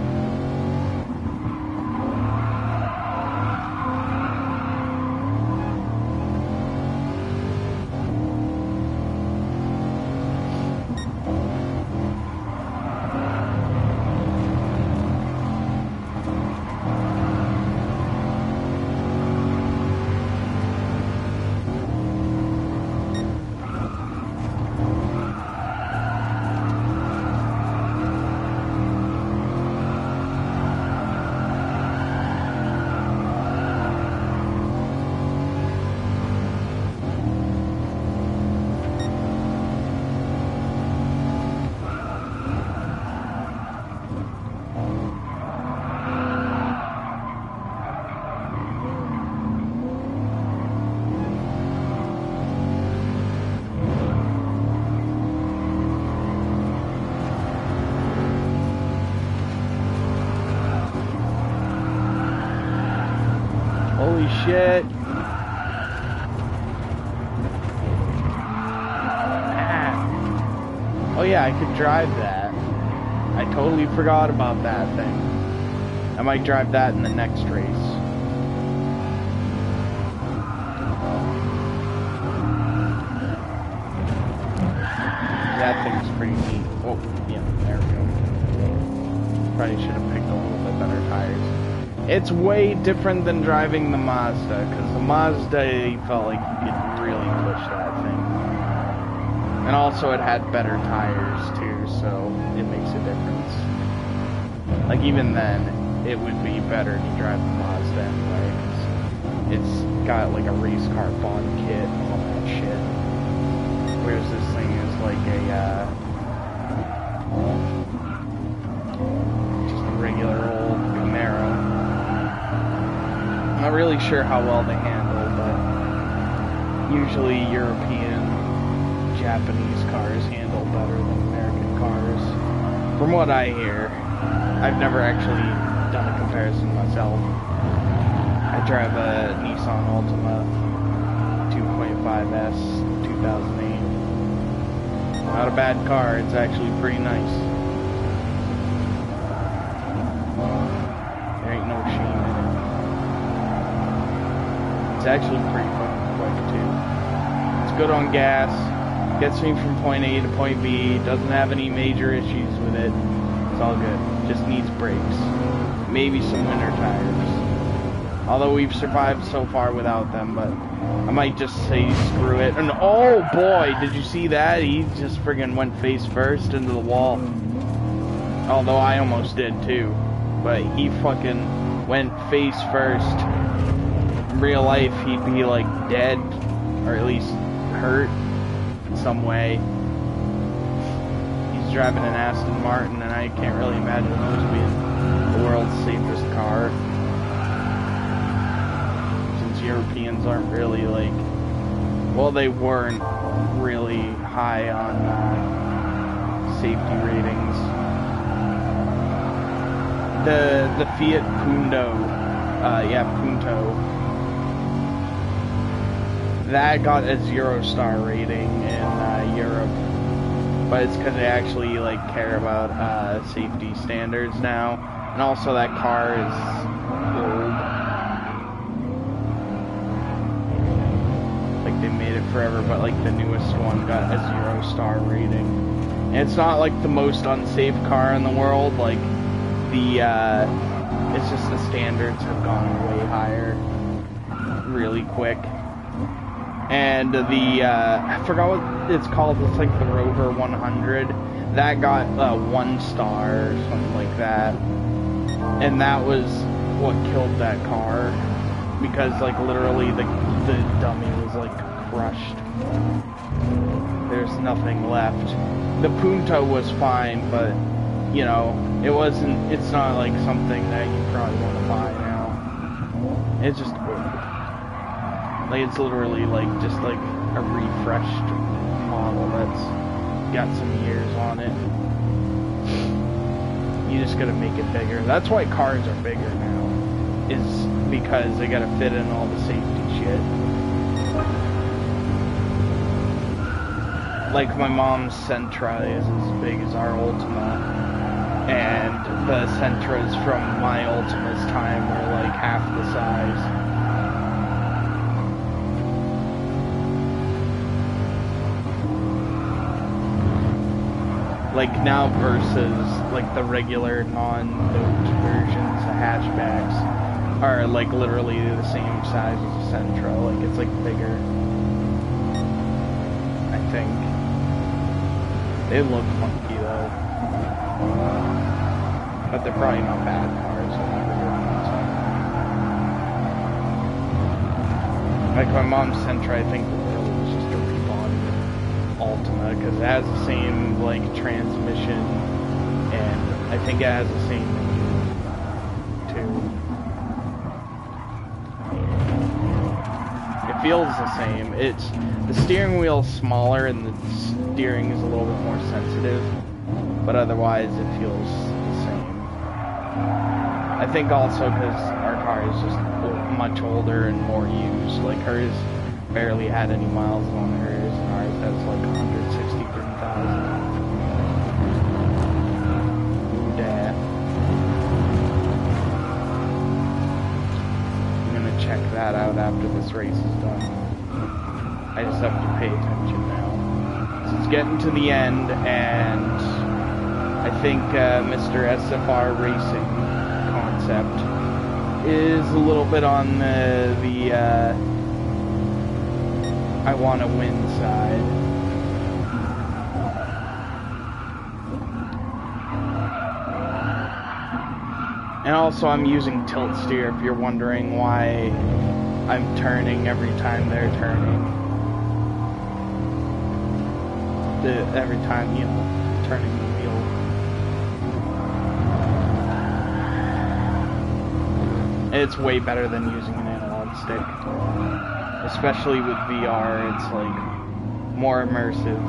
Holy shit. Ah. Oh yeah, I could drive that. I totally forgot about that thing. I might drive that in the next race. That thing's pretty neat. Oh, yeah, there we go. Probably should have picked a little bit better tires. It's way different than driving the Mazda, because the Mazda, you felt like you could really push that thing. And also it had better tires too, so it makes a difference. Like, even then, it would be better to drive the Mazda anyway, because it's got like a race car bond kit and all that shit. Whereas this thing is like a, just a regular old Camaro. I'm not really sure how well they handle, but usually European, Japanese cars handle better than American cars. From what I hear, I've never actually done a comparison myself. I drive a Nissan Altima 2.5S 2008. Not a bad car, it's actually pretty nice. There ain't no shame in it. It's actually pretty fucking quick too. It's good on gas, gets me from point A to point B, doesn't have any major issues with it. It's all good, just needs brakes. Maybe some winter tires. Although we've survived so far without them, but I might just say screw it. And oh boy, did you see that? He just friggin' went face first into the wall. Although I almost did too. But he fucking went face first. In real life, he'd be like dead, or at least hurt in some way. He's driving an Aston Martin, and I can't really imagine those being the world's safest car. Since Europeans aren't really like, well, they weren't really high on safety ratings. The Fiat Punto, Punto, that got a 0-star rating in Europe, but it's because they actually like care about safety standards now, and also that car is old. Like they made it forever, but like the newest one got a 0-star rating. And it's not like the most unsafe car in the world. Like it's just the standards have gone way higher, really quick. And I forgot what it's called. It's like the Rover 100. That got 1 star or something like that. And that was what killed that car, because like literally the dummy was like crushed. There's nothing left. The Punto was fine, but you know, it's not like something that you probably want to buy now. It's just old. Like it's literally like just like a refreshed model that's got some years on it. You just gotta make it bigger. That's why cars are bigger now, is because they gotta fit in all the safety shit. Like my mom's Sentra is as big as our Ultima, and the Sentras from my Ultima's time were like half the size. Like now versus like the regular non-note versions, the hatchbacks are like literally the same size as a Sentra. Like it's like bigger, I think. They look funky though, but they're probably not bad cars. Like my mom's Sentra, I think literally was just a rebodied Ultima, because it has the same like transmission, and I think it has the same engine too. It feels the same. The steering wheel's smaller and the steering is a little bit more sensitive, but otherwise it feels the same. I think also because our car is just much older and more used. Like hers barely had any miles on hers, and ours has like 163,000. Ooh, dad. I'm gonna check that out after this race is done. I just have to pay attention now. So it's getting to the end, and I think Mr. SFR Racing concept is a little bit on the I want to win side. And also I'm using tilt steer, if you're wondering why I'm turning every time they're turning. Every time, you know, turning the wheel. It's way better than using an analog stick. Especially with VR, it's like more immersive.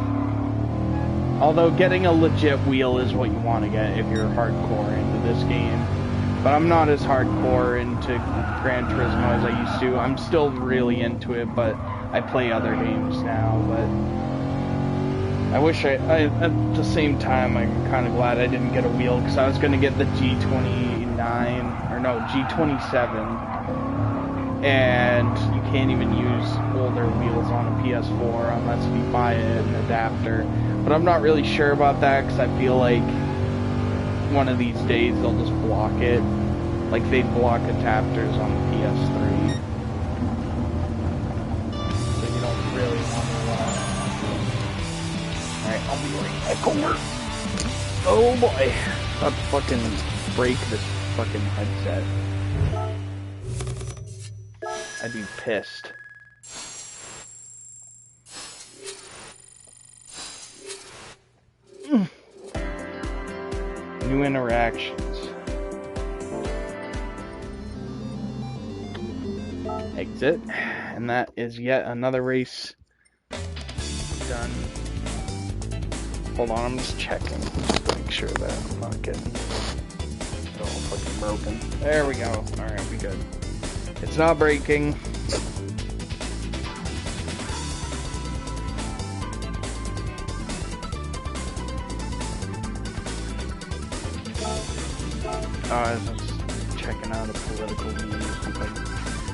Although getting a legit wheel is what you want to get if you're hardcore into this game. But I'm not as hardcore into Gran Turismo as I used to. I'm still really into it, but I play other games now. But I wish at the same time, I'm kind of glad I didn't get a wheel, because I was going to get the G27, and you can't even use older wheels on a PS4 unless you buy an adapter. But I'm not really sure about that, because I feel like one of these days they'll just block it, like they block adapters on the PS3. So you don't really want to. Alright, I'll be right back over. Oh boy. About to fucking break this fucking headset. I'd be pissed. New interactions. Exit. And that is yet another race done. Hold on, I'm just checking. Just to make sure that I'm not getting all fucking broken. There we go. Alright, we good. It's not breaking. Oh, I was just checking out a political view or something.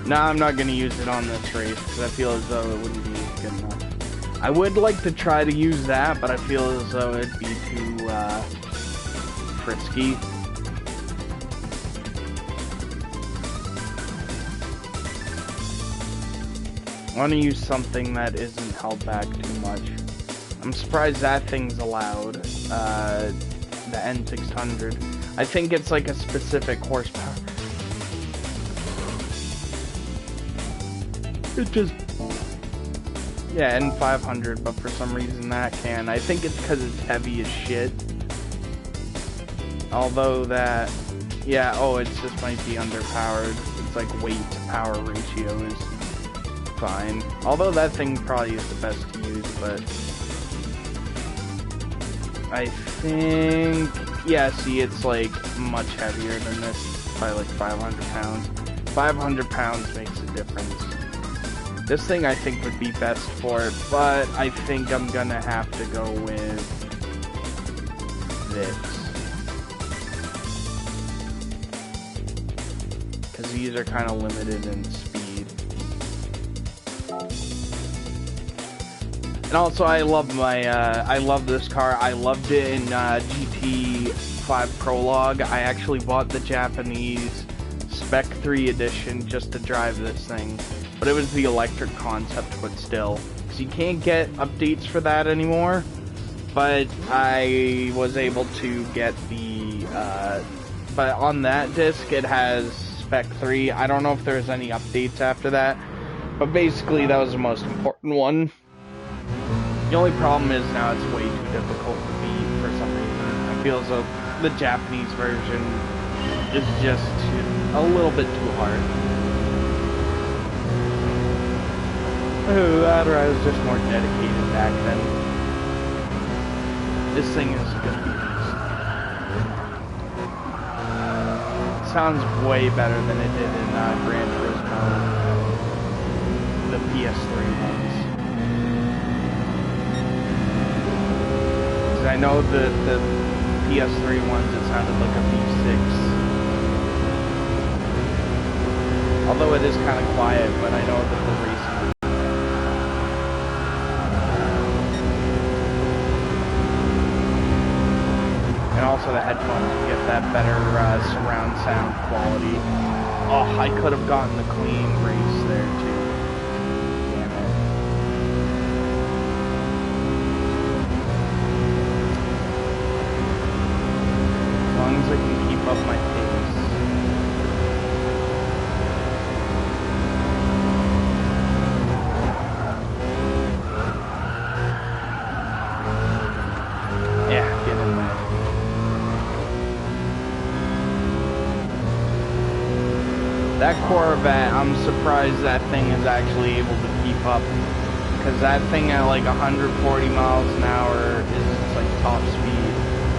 No, I'm not going to use it on this race because I feel as though it wouldn't be good enough. I would like to try to use that, but I feel as though it'd be too frisky. I want to use something that isn't held back too much. I'm surprised that thing's allowed, the N600. I think it's like a specific horsepower. It just... Yeah, N500, but for some reason that can. I think it's because it's heavy as shit. Although that... Yeah, oh, it just might be underpowered. It's like weight to power ratio is fine. Although that thing probably is the best to use, but... I think... Yeah, see, it's like much heavier than this, by like 500 pounds. 500 pounds makes a difference. This thing I think would be best for it, but I think I'm gonna have to go with this. Because these are kind of limited in speed. And also, I love my, I love this car. I loved it in GT5 Prologue. I actually bought the Japanese Spec 3 edition just to drive this thing. But it was the electric concept, but still. So you can't get updates for that anymore. But I was able to get the, but on that disc it has Spec 3. I don't know if there's any updates after that. But basically that was the most important one. The only problem is now it's way too difficult to beat for some reason. I feel as though the Japanese version is just a little bit too hard. That or I was just more dedicated back then. This thing is gonna be nice. Sounds way better than it did in Gran Turismo, the PS3 ones. Because I know the PS3 ones, it sounded like a V6. Although it is kind of quiet, but I know that the racing. And also the headphones to get that better surround sound quality. Oh, I could have gotten the clean race there too. Damn it. As long as I can keep up my pace. That Corvette, I'm surprised that thing is actually able to keep up. Because that thing at like 140 miles an hour is like top speed.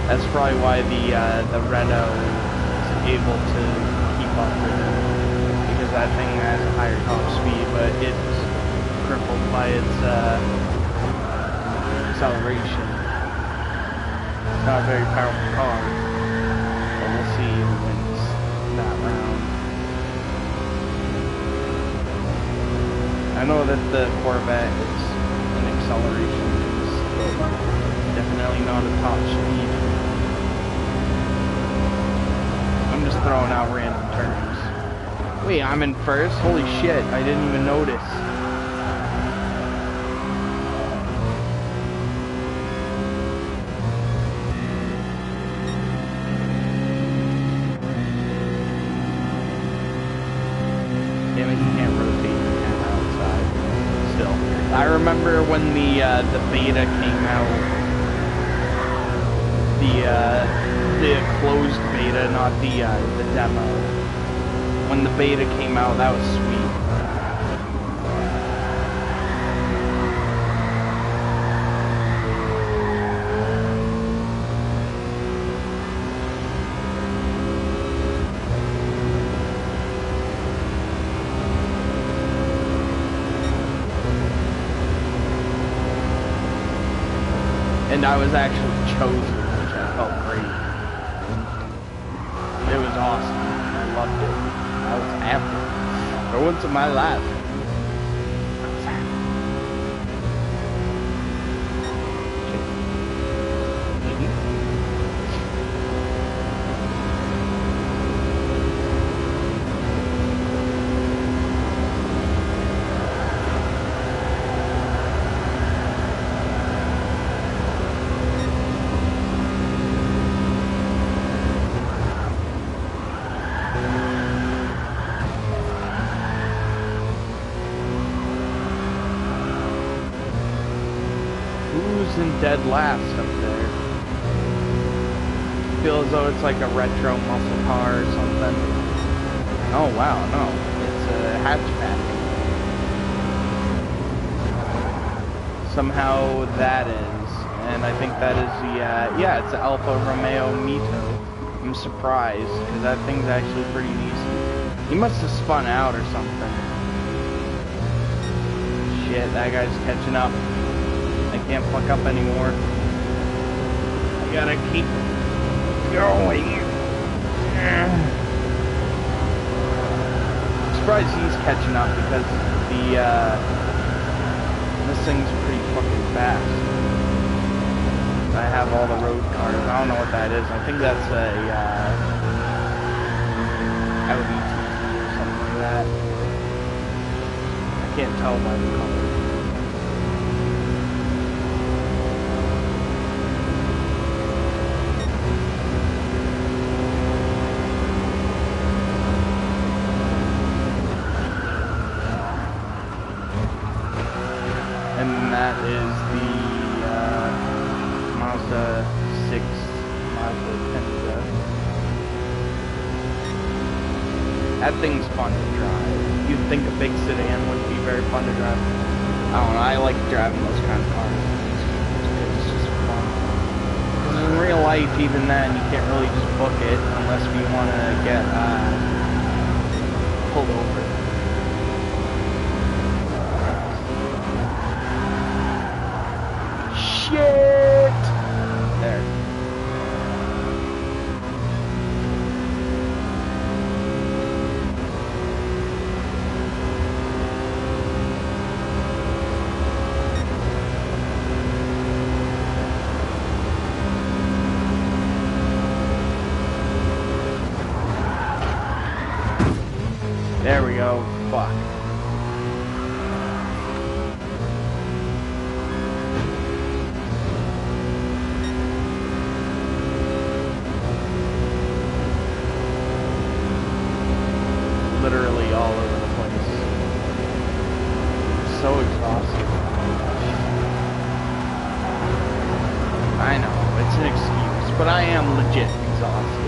That's probably why the Renault is able to keep up with it. Because that thing has a higher top speed, but it's crippled by its acceleration. It's not a very powerful car. But we'll see who wins that round. I know that the Corvette is an acceleration, but definitely not a top speed. I'm just throwing out random turns. Wait, I'm in first? Holy shit, I didn't even notice. Damn it, you can't rotate your camera outside. Still. I remember when the beta came out. The closed beta, not the demo. When the beta came out, that was sweet. And I was actually chosen, which I felt great. It was awesome. I loved it. I was happy. For once in my life. Dead last up there. Feel as though it's like a retro muscle car or something. Oh wow, no. It's a hatchback. Somehow that is. And I think that is the, yeah, it's the Alfa Romeo Mito. I'm surprised, because that thing's actually pretty decent. He must have spun out or something. Shit, that guy's catching up. I can't fuck up anymore. I gotta keep going. I'm surprised he's catching up because this thing's pretty fucking fast. I have all the road cars. I don't know what that is. I think that's a Audi TT or something like that. I can't tell by the color. That is the Mazda 6 Mazda Pinta. That thing's fun to drive. You'd think a big sedan would be very fun to drive. I don't know, I like driving those kind of cars. It's just fun. Because in real life, even then, you can't really just book it unless you want to get pulled over. Shit! There. There we go. Fuck. Literally all over the place. So exhausted. I know, it's an excuse, but I am legit exhausted.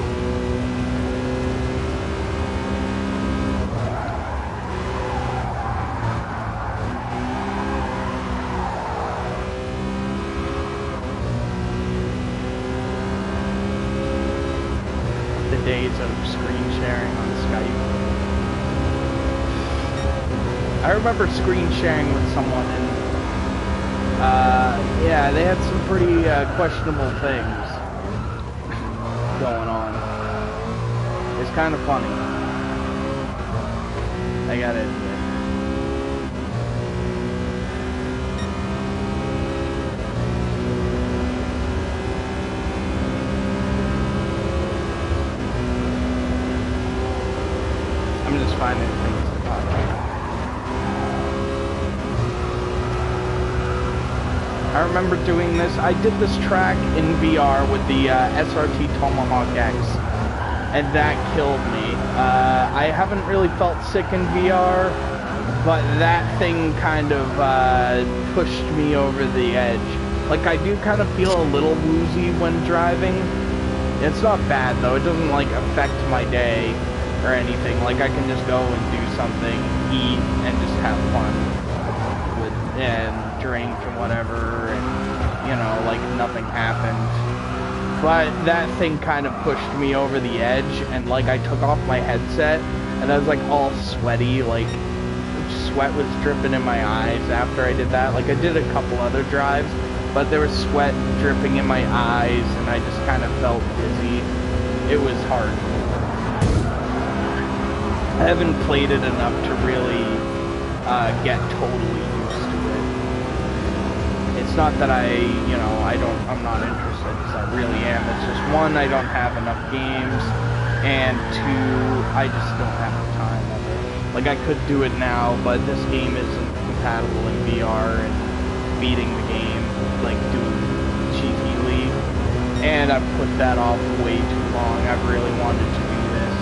The days of screen sharing on Skype. I remember screen sharing with someone, and yeah, they had some pretty questionable things going on. It's kind of funny. I gotta admit. I'm just finding things to talk about. I remember doing this. I did this track in VR with the SRT Tomahawk X, and that killed me. I haven't really felt sick in VR, but that thing kind of pushed me over the edge. Like, I do kind of feel a little woozy when driving. It's not bad, though. It doesn't, like, affect my day or anything. Like, I can just go and do something, eat, and just have fun with, and drink and whatever, and, you know, like nothing happened. But that thing kind of pushed me over the edge, and like I took off my headset, and I was like all sweaty, like sweat was dripping in my eyes after I did that. Like I did a couple other drives, but there was sweat dripping in my eyes, and I just kind of felt dizzy. It was hard. I haven't played it enough to really get totally used to it. It's not that I'm not interested, because I really am. It's just, one, I don't have enough games, and two, I just don't have the time ever. Like, I could do it now, but this game isn't compatible in VR, and beating the game, like, doing cheesily, and I've put that off way too long. I've really wanted to do this,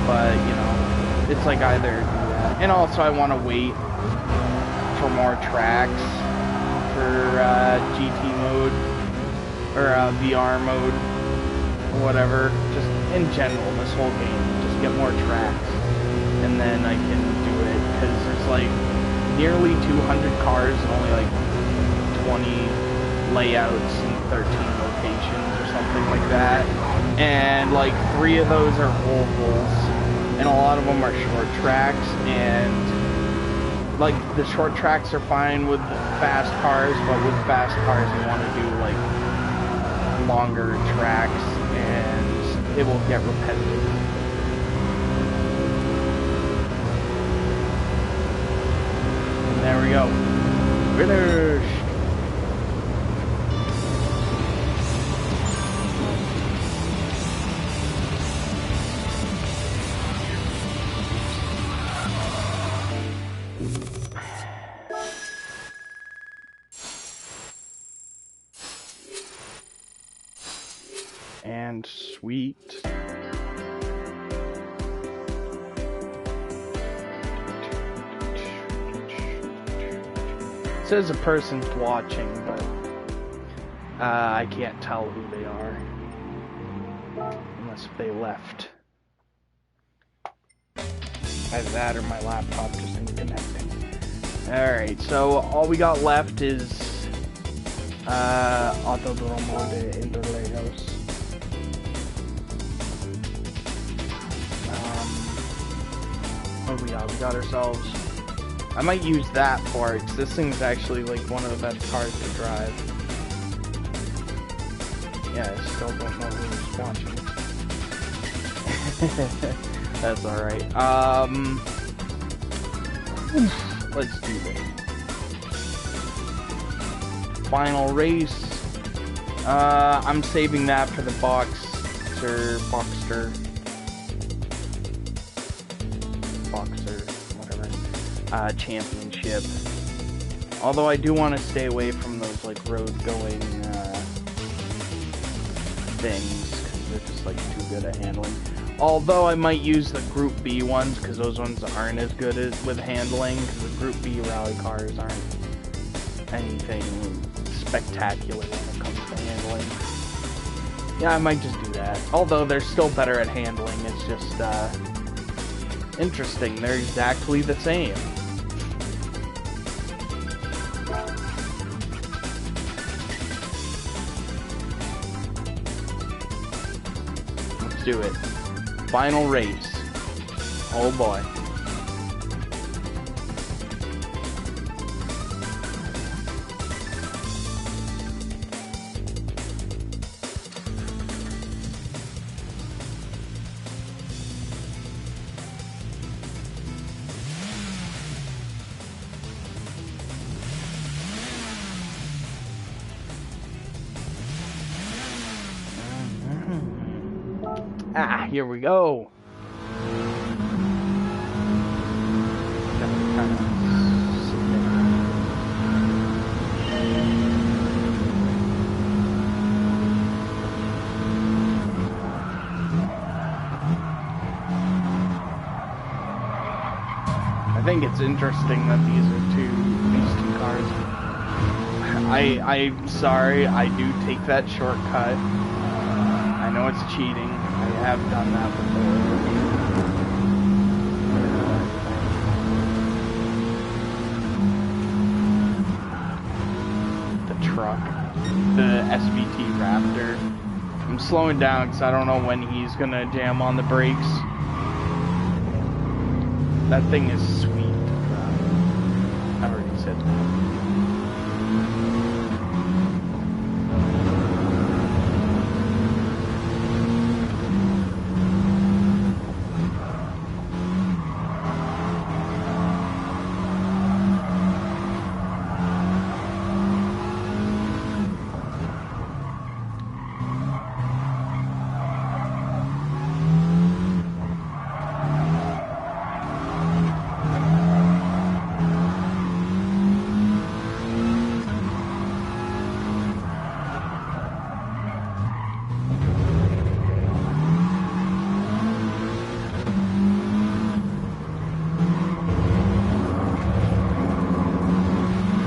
but, it's like either do that, and also I want to wait for more tracks for GT mode, or VR mode, or whatever, just in general, this whole game, just get more tracks, and then I can do it, because there's like nearly 200 cars and only like 20 layouts in 13 locations or something like that, and like 3 of those are ovals, and a lot of them are short tracks, and like the short tracks are fine with fast cars, but with fast cars you want to do like longer tracks, and it will get repetitive. And there we go. Finished! And sweet. It says a person's watching, but I can't tell who they are unless they left. Either that or my laptop just isn't connecting. Alright, so all we got left is Autodromo de Interlagos. What do we got? We got ourselves... I might use that for it, because this thing's actually like one of the best cars to drive. Yeah, I still don't know who's watching. That's alright. Let's do this. Final race. I'm saving that for the Boxster, whatever, championship. Although I do want to stay away from those like road going things, because they're just like too good at handling. Although I might use the Group B ones, because those ones aren't as good as with handling, because the Group B rally cars aren't anything spectacular when it comes to handling. Yeah, I might just do that. Although they're still better at handling, it's just interesting. They're exactly the same. Let's do it. Final race. Oh boy. Ah, here we go. I think it's interesting that these two cars. I'm sorry, I do take that shortcut. I know it's cheating. I have done that before. The truck. The SVT Raptor. I'm slowing down because I don't know when he's gonna jam on the brakes. That thing is sweet. I already said that.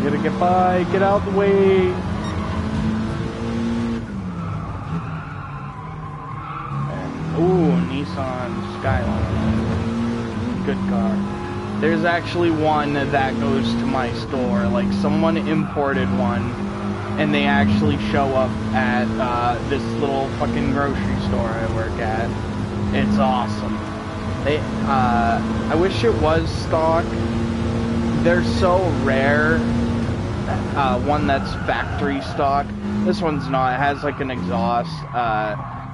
Gotta get by, get out of the way. Ooh, Nissan Skyline. Good car. There's actually one that goes to my store. Like, someone imported one, and they actually show up at this little fucking grocery store I work at. It's awesome. I wish it was stock. They're so rare. One that's factory stock. This one's not. It has like an exhaust,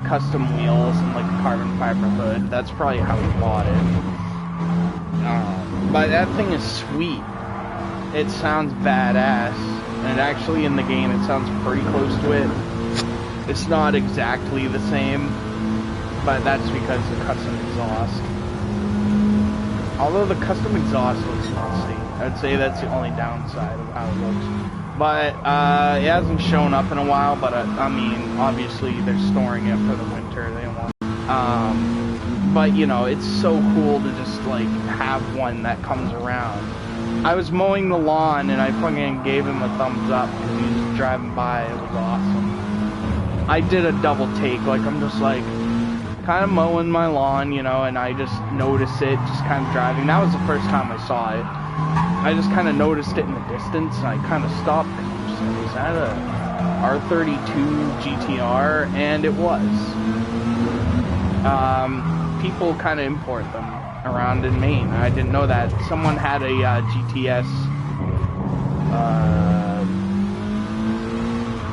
custom wheels, and like a carbon fiber hood. That's probably how he bought it. But that thing is sweet. It sounds badass. And actually in the game it sounds pretty close to it. It's not exactly the same, but that's because of the custom exhaust. Although the custom exhaust looks musty. I'd say that's the only downside of how it looks. But it hasn't shown up in a while, but I mean, obviously they're storing it for the winter. They want but you know, it's so cool to just like have one that comes around. I was mowing the lawn and I fucking gave him a thumbs up because he was just driving by. It was awesome. I did a double take, like I'm just like kind of mowing my lawn, you know, and I just noticed it, just kind of driving. That was the first time I saw it. I just kind of noticed it in the distance, and I kind of stopped and I was like, is that a R32 GTR? And it was. People kind of import them around in Maine. I didn't know that. Someone had a GTS,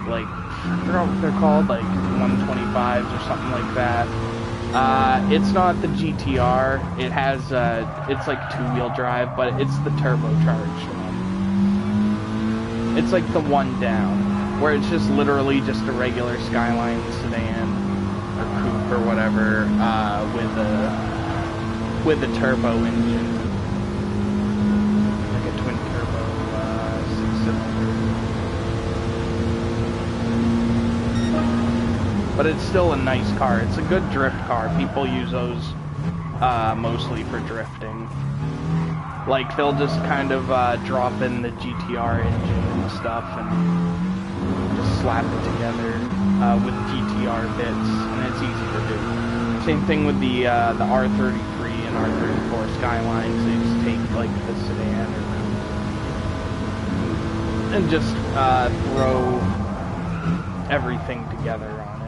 like, I forgot what they're called, like 125s or something like that. It's not the GTR. It has, it's like two-wheel drive, but it's the turbocharged one. It's like the one down, where it's just literally just a regular Skyline sedan or coupe or whatever, with a turbo engine, like a twin turbo 6-cylinder. But it's still a nice car. It's a good drift car. People use those mostly for drifting. Like, they'll just kind of drop in the GTR engine and stuff and just slap it together with GTR bits, and it's easy to do. Same thing with the R33 and R34 Skylines. They just take, like, the sedan or and just throw everything together on it.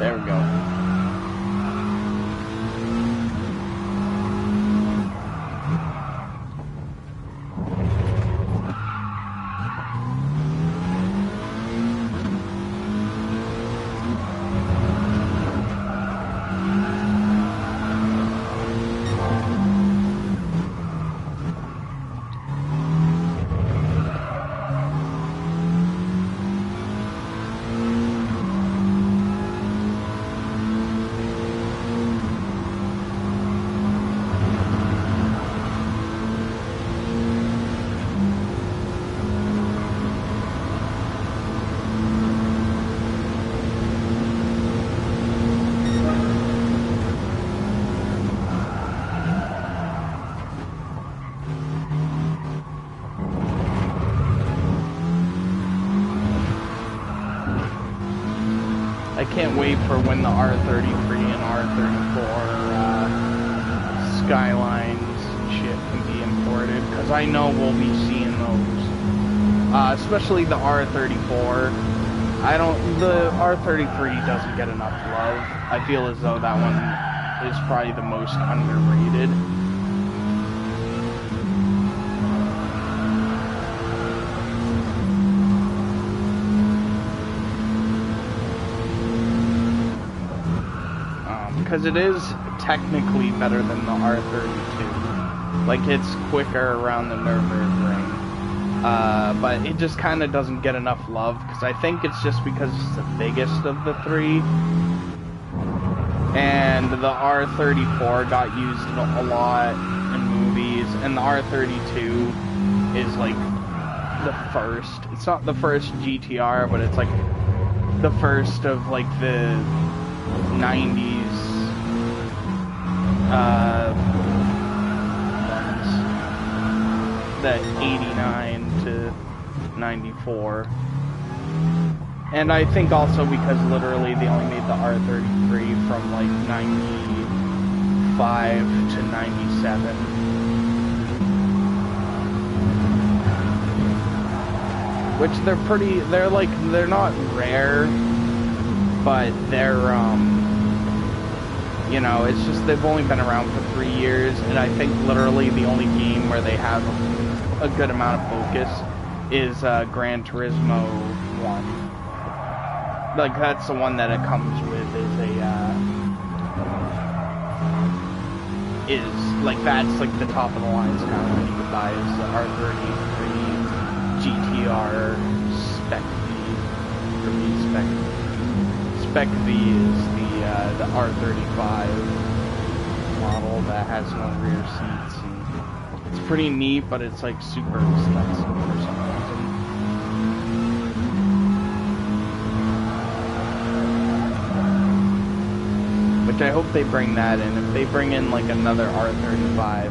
There we go. I can't wait for when the R33 and R34 Skylines and shit can be imported, because I know we'll be seeing those. Especially the R34. The R33 doesn't get enough love. I feel as though that one is probably the most underrated. Because it is technically better than the R32. Like, it's quicker around the Nürburgring. But it just kind of doesn't get enough love, because I think it's just because it's the biggest of the three. And the R34 got used a lot in movies, and the R32 is like the first. It's not the first GTR, but it's like the first of like the 90s ones. The 89 to 94. And I think also because literally they only made the R33 from like 95 to 97. Which they're not rare, but they're, you know, it's just they've only been around for 3 years, and I think literally the only game where they have a good amount of focus is Gran Turismo 1. Like, that's the one that it comes with, that's like the top of the line kind of when you could buy is the R33 GTR Spec V. For me, Spec V is the R35 model that has no rear seats, and it's pretty neat, but it's like super expensive for some reason. Which I hope they bring that in. If they bring in like another R35,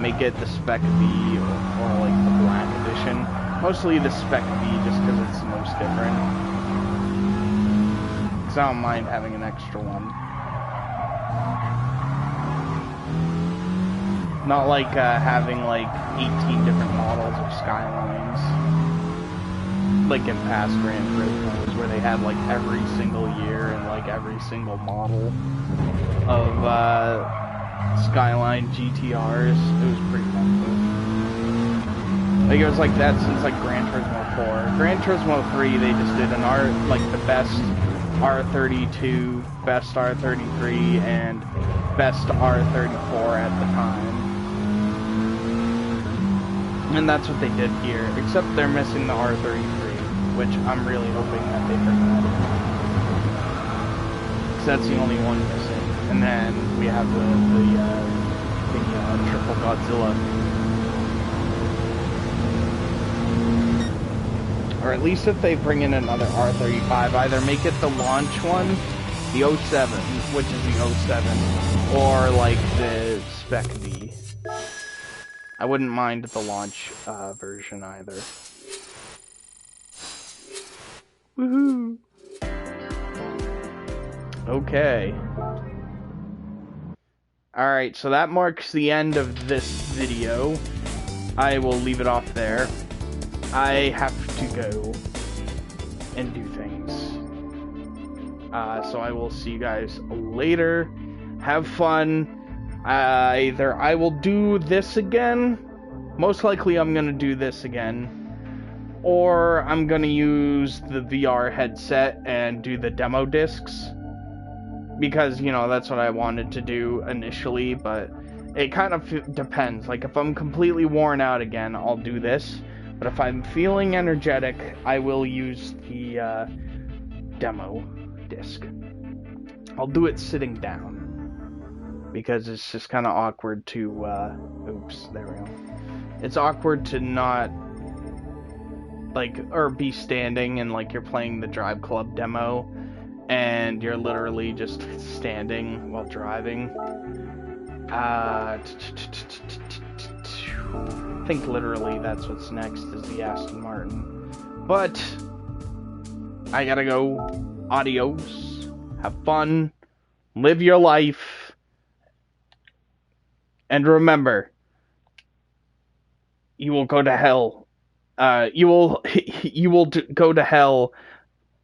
make it the Spec V or like the Black Edition. Mostly the Spec V just because it's the most different. Because I don't mind having an extra one. Not like having like 18 different models of Skylines. Like in past Gran Turismos, where they had like every single year and like every single model of Skyline GTRs. It was pretty fun. Like it was like that since like Gran Turismo 4. Gran Turismo 3, they just did an the best R32, best R33, and best R34 at the time. And that's what they did here, except they're missing the R33, which I'm really hoping that they bring that in. Because that's the only one missing. And then we have the Triple Godzilla. Or at least if they bring in another R35, either make it the launch one, the 07, which is the 07, or like the Spec V. I wouldn't mind the launch version either. Woohoo! Okay. Alright, so that marks the end of this video. I will leave it off there. I have to go and do things. So I will see you guys later. Have fun. Either I will do this again. Most likely I'm going to do this again. Or I'm going to use the VR headset and do the demo discs. Because, you know, that's what I wanted to do initially. But it kind of depends. Like, if I'm completely worn out again, I'll do this. But if I'm feeling energetic, I will use the demo disc. I'll do it sitting down. Because it's just kind of awkward to, oops, there we go. It's awkward to not, like, or be standing and, like, you're playing the Drive Club demo, and you're literally just standing while driving. I think literally that's what's next is the Aston Martin. But, I gotta go. Adios. Have fun. Live your life. And remember, you will go to hell. You will go to hell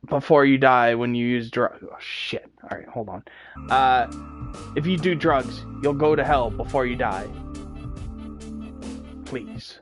before you die when you use drugs. Oh shit! All right, hold on. If you do drugs, you'll go to hell before you die. Please.